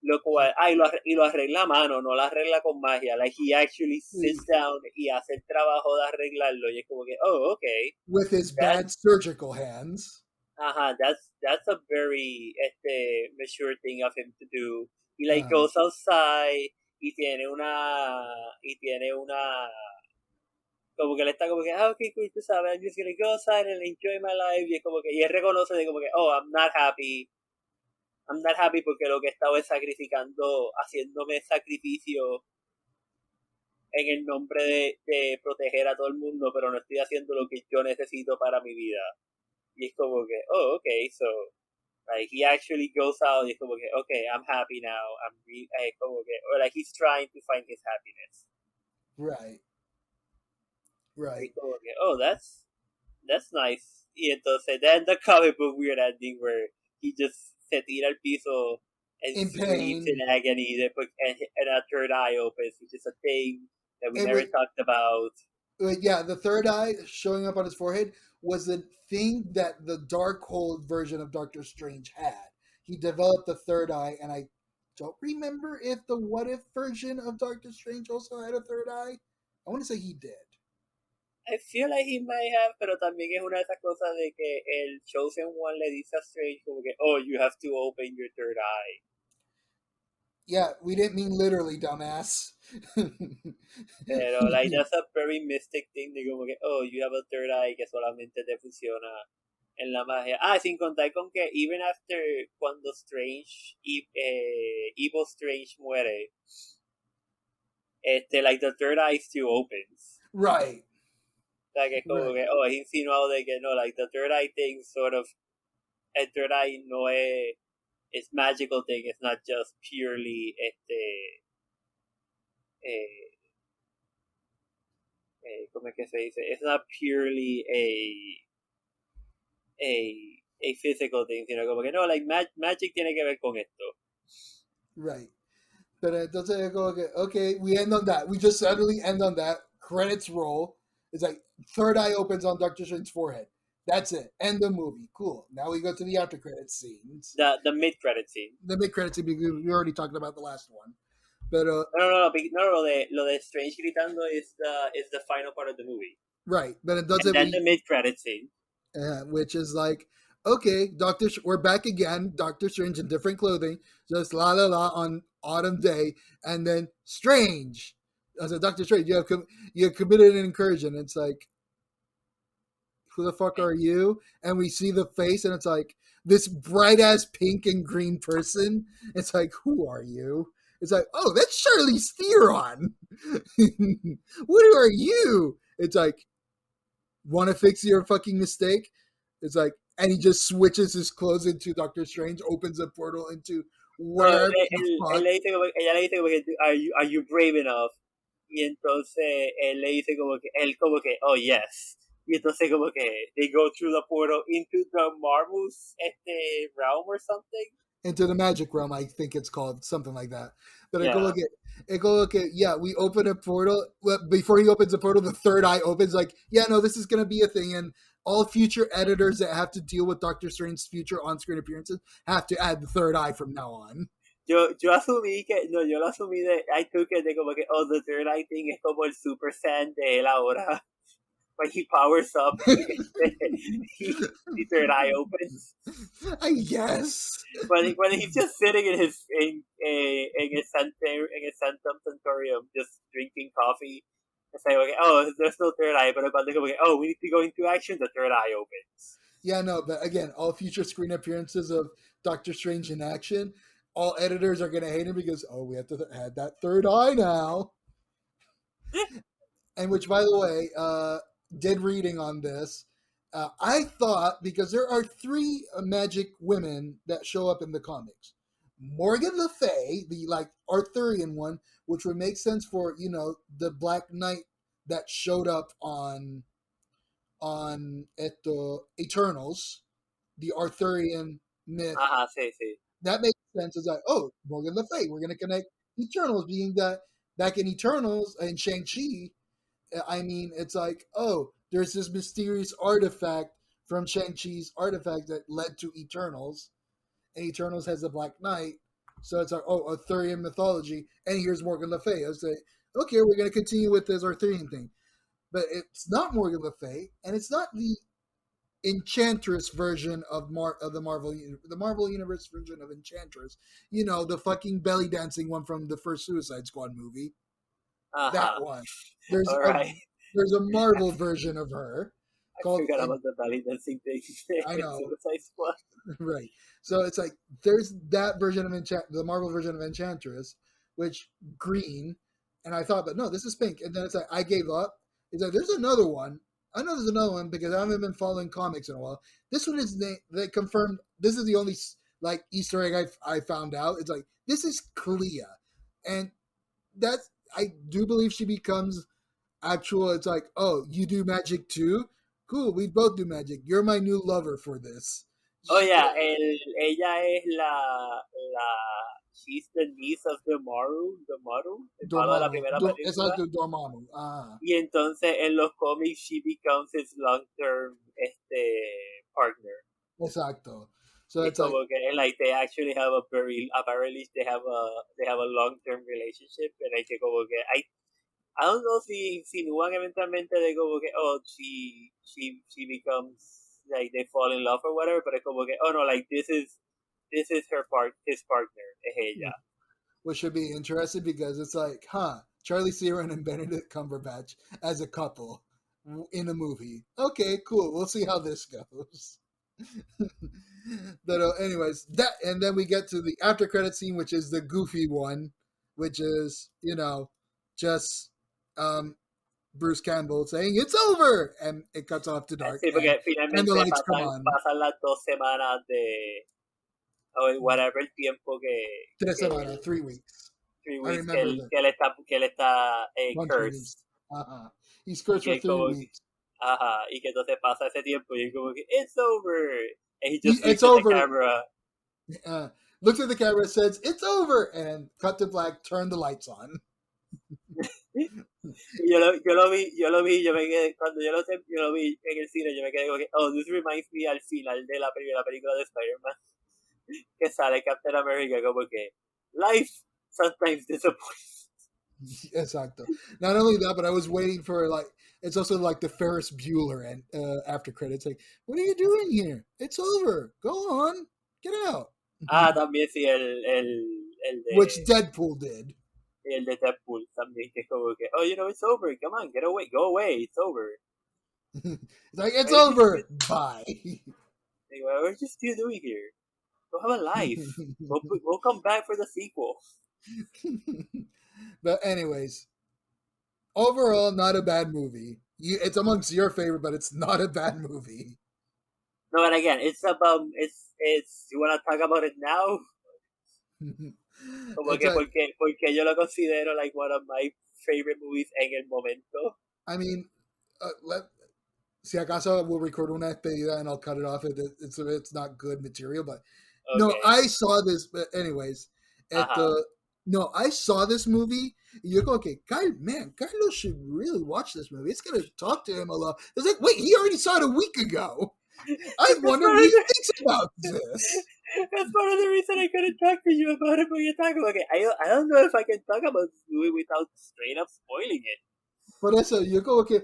lo cual, y lo arregla a mano, no lo arregla con magia. Like he actually sits down y hace el trabajo de arreglarlo, y es como que, okay. With his bad surgical hands. That's a very mature thing of him to do. He goes outside y tiene una como que le está como que, okay, cool, tú sabes, I'm just gonna go outside and enjoy my life, y es como que, y él reconoce de como que, I'm not happy porque lo que he estado es haciéndome sacrificio en el nombre de proteger a todo el mundo, pero no estoy haciendo lo que yo necesito para mi vida. Y es como que, okay, so Like he actually goes out y como que, okay, I'm happy now. Como que, or like he's trying to find his happiness. Right. Right. Like, como que, oh, that's nice. Y entonces, then the comic book weird ending where he just se tira al piso and In screams in pain. agony, and a third eye opens, which is a thing that we It never was, talked about. yeah, the third eye showing up on his forehead was the thing that the Darkhold version of Doctor Strange had. He developed the third eye, and I don't remember if the What If version of Doctor Strange also had a third eye. I want to say he did. I feel like he might have, pero también es una de esas cosas de que el Chosen One le dice a Strange como que, oh, you have to open your third eye. Yeah, we didn't mean literally, dumbass. Pero, like, that's a very mystic thing de como que, oh, you have a third eye que solamente te funciona en la magia. Ah, sin contar con que even after cuando Evil Strange muere, like the third eye still opens. Right. Like es como Right. que, oh, es insinuado de que no, like the third eye thing sort of, el third eye no es magical thing, it's not just purely ¿cómo es que se dice? It's not purely a physical thing, sino como que no, like magic tiene que ver con esto. Right. Pero entonces como que, okay, we end on that. We just suddenly end on that. Credits roll. It's like third eye opens on Doctor Strange's forehead. That's it. End the movie. Cool. Now we go to the after credits scenes. The mid credit scene. The mid credits scene, because we already talked about the last one. But No, lo de Strange gritando is the final part of the movie. Right, but it doesn't. And then the mid credit scene, which is like, okay, we're back again. Doctor Strange in different clothing, just la la la on autumn day, and then Strange. I said, Doctor Strange, you have committed an incursion. It's like, who the fuck are you? And we see the face, and it's like this bright ass pink and green person. It's like, who are you? It's like, oh, that's Charlize Theron. What are you? It's like, want to fix your fucking mistake? It's like, and he just switches his clothes into Doctor Strange, opens a portal into wherever ella le dice como que, are you brave enough? Y entonces él le dice como que, oh yes. Y entonces como que they go through the portal into the Marvel's realm or something. Into the magic realm, I think it's called, something like that. But Yeah. I go look at, yeah, we open a portal. Before he opens the portal, the third eye opens, like, yeah, no, this is going to be a thing. And all future editors that have to deal with Doctor Strange's future on-screen appearances have to add the third eye from now on. Yo asumí que, no, yo lo asumí I took it de como que, oh, the third eye thing es como el Super Saiyan de él ahora. When he powers up, the third eye opens. I guess. When he's just sitting in his Sanctum Sanctorium, just drinking coffee, it's like, okay, oh, there's no third eye, but about okay, oh, we need to go into action. The third eye opens. Yeah, no, but again, all future screen appearances of Doctor Strange in action, all editors are going to hate him because, oh, we have to add that third eye now. And which, by the way, did reading on this. I thought, because there are 3 magic women that show up in the comics. Morgan Le Fay, the like Arthurian one, which would make sense for, the Black Knight that showed up on Eternals, the Arthurian myth. Ajá, sí. That makes sense. It's like, oh, Morgan Le Fay, we're going to connect Eternals, being that back in Eternals and Shang-Chi, I mean, it's like, oh, there's this mysterious artifact from Shang-Chi's artifact that led to Eternals, and Eternals has the Black Knight, so it's like, oh, Arthurian mythology, and here's Morgan Le Fay. I was like, okay, we're going to continue with this Arthurian thing. But it's not Morgan Le Fay, and it's not the Enchantress version of the Marvel Universe version of Enchantress. The fucking belly dancing one from the first Suicide Squad movie. Uh-huh. That one. There's a Marvel version of her. I forgot about the belly dancing thing. I know. Suicide Squad. Right. So it's like, there's that version of the Marvel version of Enchantress, which green, and I thought, but no, this is pink. And then it's like, I gave up. It's like, there's another one. I know there's another one because I haven't been following comics in a while. This one is, they confirmed this is the only like Easter egg I found out. It's like this is Clea, and that's I do believe she becomes actual. It's like, oh, you do magic too? Cool, we both do magic. You're my new lover for this. Oh yeah, ella es la she's the niece of the Maru, el malo de la Dormammu, primera película. exacto, Dormammu. Ah, Y entonces en los cómics she becomes his long term partner. exacto. So Y it's like, como que like they actually have a very apparently they have a long term relationship, and like que como que I don't know si insinúan eventualmente de como que oh she becomes like they fall in love or whatever, but es como que oh no, like this is his partner es ella. which should be interesting because it's like, Charlie Theron and Benedict Cumberbatch as a couple in a movie. Okay, cool. We'll see how this goes. But anyways, that and then we get to the after credit scene, which is the goofy one, which is just Bruce Campbell saying it's over, and it cuts off to dark, Sí, porque and finalmente the lights come on. pasan las 2 semanas de o whatever el tiempo que 3 weeks. 3 I weeks remember que él está cursed. cursed. He's cursed for 3 weeks. Ajá, y que entonces pasa ese tiempo y como que it's over, and he just It's looks at over. the camera. Looks at the camera, says it's over, and cut to black. Turn the lights on. yo lo vi, yo me quedé, cuando yo lo vi en el cine, yo me quedé como que, oh, this reminds me al final de la primera película de Spider-Man, que sale Captain America como que, life sometimes disappoints. Exacto. Not only that, but I was waiting for it's also like the Ferris Bueller and after credits. Like, what are you doing here? It's over. Go on, get out. También sí el de which Deadpool did. El de Deadpool también que es como que, oh, it's over. Come on, go away. It's over. It's like it's over. Bye. Like, what are you still doing here? Go have a life. We'll come back for the sequel. But anyways, overall, not a bad movie. It's amongst your favorite, but it's not a bad movie. No, and again, it's about it's. You want to talk about it now? Como que porque yo lo considero like one of my favorite movies en el momento. I mean, si acaso we'll record una despedida and I'll cut it off if it's not good material. But okay. No, I saw this. But anyways, I saw this movie. You go, okay, Carlos should really watch this movie. It's gonna talk to him a lot. It's like, wait, he already saw it a week ago. I wonder what he thinks about this. That's part of the reason I couldn't talk to you about it. But you're talking about it. I don't know if I can talk about this movie without straight up spoiling it. Por eso, yo como que,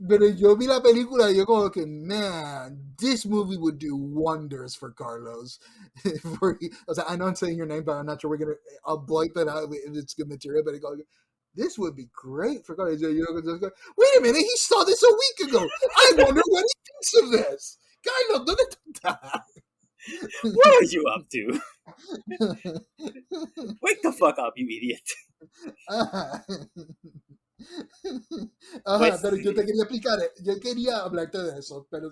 pero yo vi la película y yo como que, man, this movie would do wonders for Carlos. I know I'm saying your name, but I'm not sure I'll bleep it out if it's good material, but this would be great for Carlos. Wait a minute, he saw this a week ago. I wonder what he thinks of this. Carlos, ¿dónde estás? What are you up to? Wake the fuck up, you idiot. Pues, pero yo te quería explicar, yo quería hablarte de eso, pero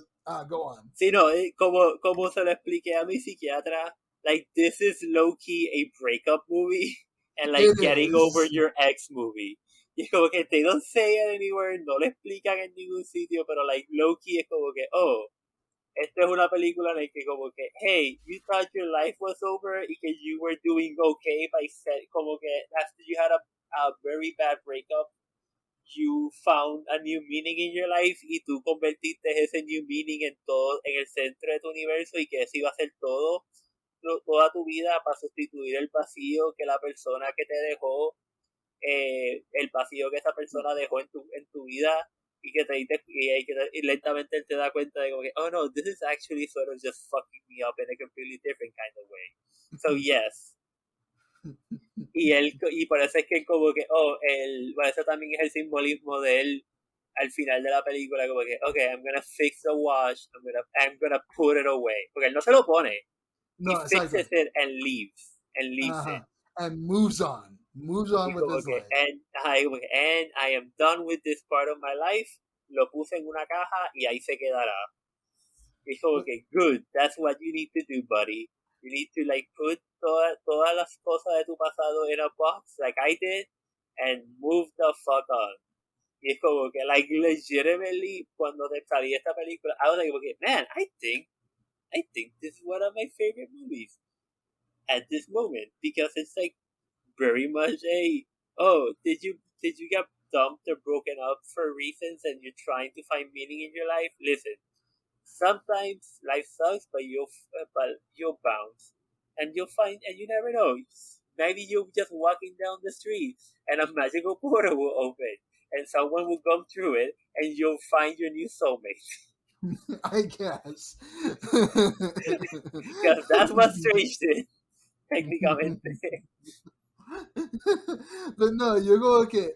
go on. Sí, no, como se lo expliqué a mi psiquiatra, like this is low key a breakup movie and like getting over your ex movie. Y es como que they don't say it anywhere, no lo explican en ningún sitio, pero like low key es como que, oh, esta es una película en la que como que, hey, you thought your life was over y que you were doing okay by como que after you had a very bad breakup, you found a new meaning in your life y tú convertiste ese new meaning en el centro de tu universo y que eso iba a ser toda tu vida para sustituir el vacío que la persona que te dejó, el vacío que esa persona dejó en tu vida y que y lentamente él te da cuenta de como que, oh no, this is actually sort of just fucking me up in a completely different kind of way. So yes. Y por eso es que como que, bueno, eso también es el simbolismo de él al final de la película, como que, okay, I'm gonna fix the watch, I'm gonna put it away. Porque él no se lo pone. No, he fixes it and leaves it. And moves on with his life. And I am done with this part of my life. Lo puse en una caja y ahí se quedará. Y es como que, good, that's what you need to do, buddy. You need to, like, put todas las cosas de tu pasado in a box, like I did, and move the fuck on. Y es como que, like, legitimately, cuando te salí esta película, I was like, okay, man, I think this is one of my favorite movies at this moment, because it's, like, very much did you get dumped or broken up for reasons and you're trying to find meaning in your life? Listen, sometimes life sucks, but you'll bounce, and you'll find, and you never know. Maybe you're just walking down the street, and a magical portal will open, and someone will come through it, and you'll find your new soulmate. I guess. Because that's what Strange did, technicamente. But no, you're going, okay,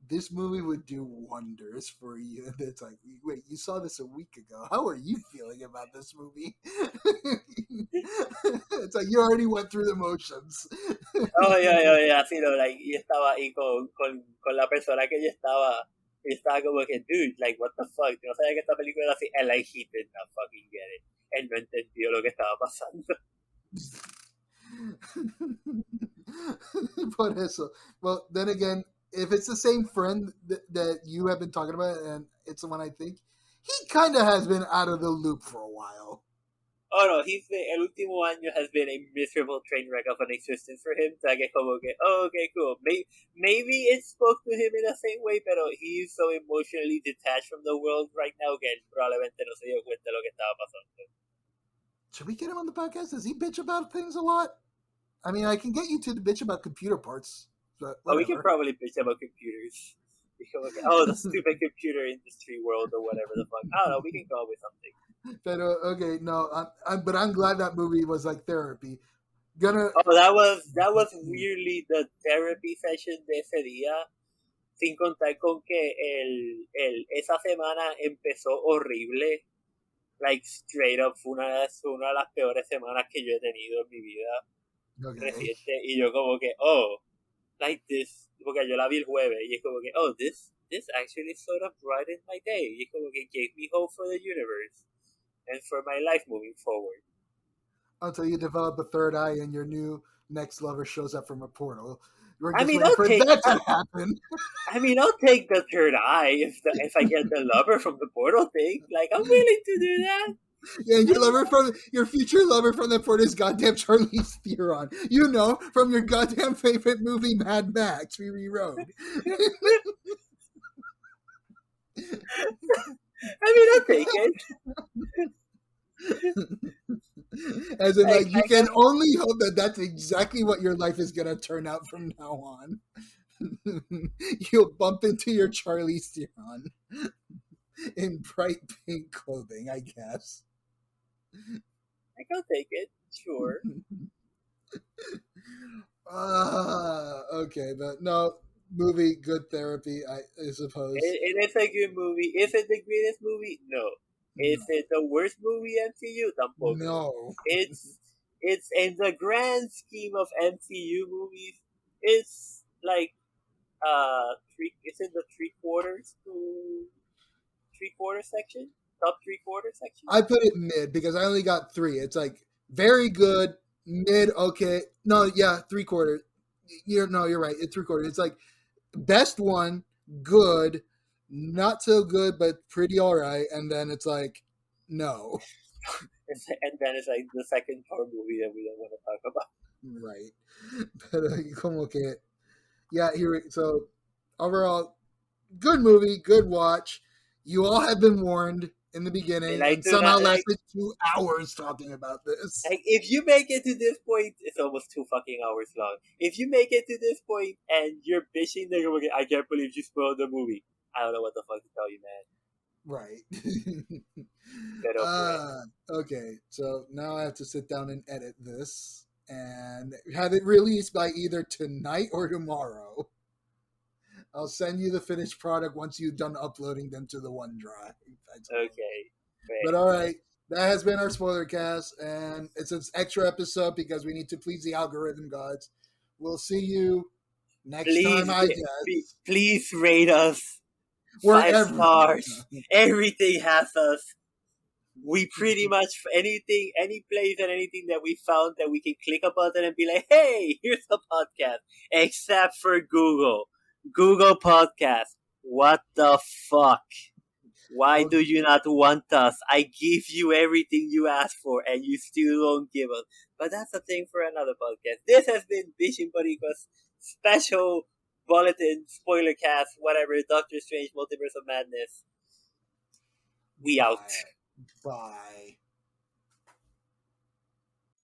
this movie would do wonders for you. And it's like, wait, you saw this a week ago. How are you feeling about this movie? It's like you already went through the motions. Oh, yeah, sí, no, like, y estaba ahí con la persona que yo estaba, y estaba como que, dude, like, what the fuck, yo no sabía que esta película era así, and like, he did not fucking get it, él no entendió lo que estaba pasando. Por eso. Well, then again, if it's the same friend that you have been talking about, and it's the one I think, he kind of has been out of the loop for a while. Oh no, el último año has been a miserable train wreck of an existence for him. O sea, que es como que, oh, okay, cool. Maybe it spoke to him in the same way, pero he's so emotionally detached from the world right now que él probablemente no se dio cuenta de lo que estaba pasando. Should we get him on the podcast? Does he bitch about things a lot? I mean, I can get you to bitch about computer parts. But we can probably bitch about computers. Oh, the stupid computer industry world or whatever the fuck. I don't know, we can come up with something. But okay, no, but I'm glad that movie was like therapy. Oh, that was weirdly the therapy session de ese día, sin contar con que esa semana empezó horrible, like straight up fue una de las peores semanas que yo he tenido en mi vida reciente, y yo como que, oh, like this, porque yo la vi el jueves, y es como que, oh, this actually sort of brightened my day, y es como que gave me hope for the universe and for my life moving forward. Until you develop a third eye and your new next lover shows up from a portal. We're just I mean, waiting for that to happen. I mean, I'll take the third eye if I get the lover from the portal thing. Like, I'm willing to do that. Yeah, your future lover from the portal is goddamn Charlize Theron. You know, from your goddamn favorite movie, Mad Max, Fury Road. I mean, I'll take it. As in, like, you can only hope that that's exactly what your life is going to turn out from now on. You'll bump into your Charlize Theron in bright pink clothing, I guess. I can take it, sure. Okay, but no, movie, good therapy, I suppose. It is a good movie. Is it the greatest movie? No. Is it the worst movie MCU? Tampoco. No. It's in the grand scheme of MCU movies, it's like it's in the three quarters section, top 3/4 section. I put it mid because I only got 3. It's like very good, mid, okay. No, yeah, 3/4. You're right. It's 3/4. It's like best one, good, not so good, but pretty all right, and then it's like no. And then it's like the second Thor movie that we don't want to talk about. Right. But como que, yeah, so overall, good movie, good watch. You all have been warned in the beginning, and somehow lasted 2 hours talking about this. Like, if you make it to this point, it's almost 2 fucking hours long. If you make it to this point and you're bitching, they're going, I can't believe you spoiled the movie. I don't know what the fuck to tell you, man. Right. Okay, so now I have to sit down and edit this and have it released by either tonight or tomorrow. I'll send you the finished product once you've done uploading them to the OneDrive. Okay. Great. But all right, that has been our Spoilercast, and it's an extra episode because we need to please the algorithm gods. We'll see you next time, I guess. Please rate us. 5 stars. Everything has us. We pretty much any place and anything that we found that we can click a button and be like, hey, here's a podcast. Except for Google. Google Podcast. What the fuck? Why do you not want us? I give you everything you ask for and you still don't give us. But that's a thing for another podcast. This has been Bichin Boricuas special bulletin, spoilercast, whatever, Doctor Strange, Multiverse of Madness. We out. Bye.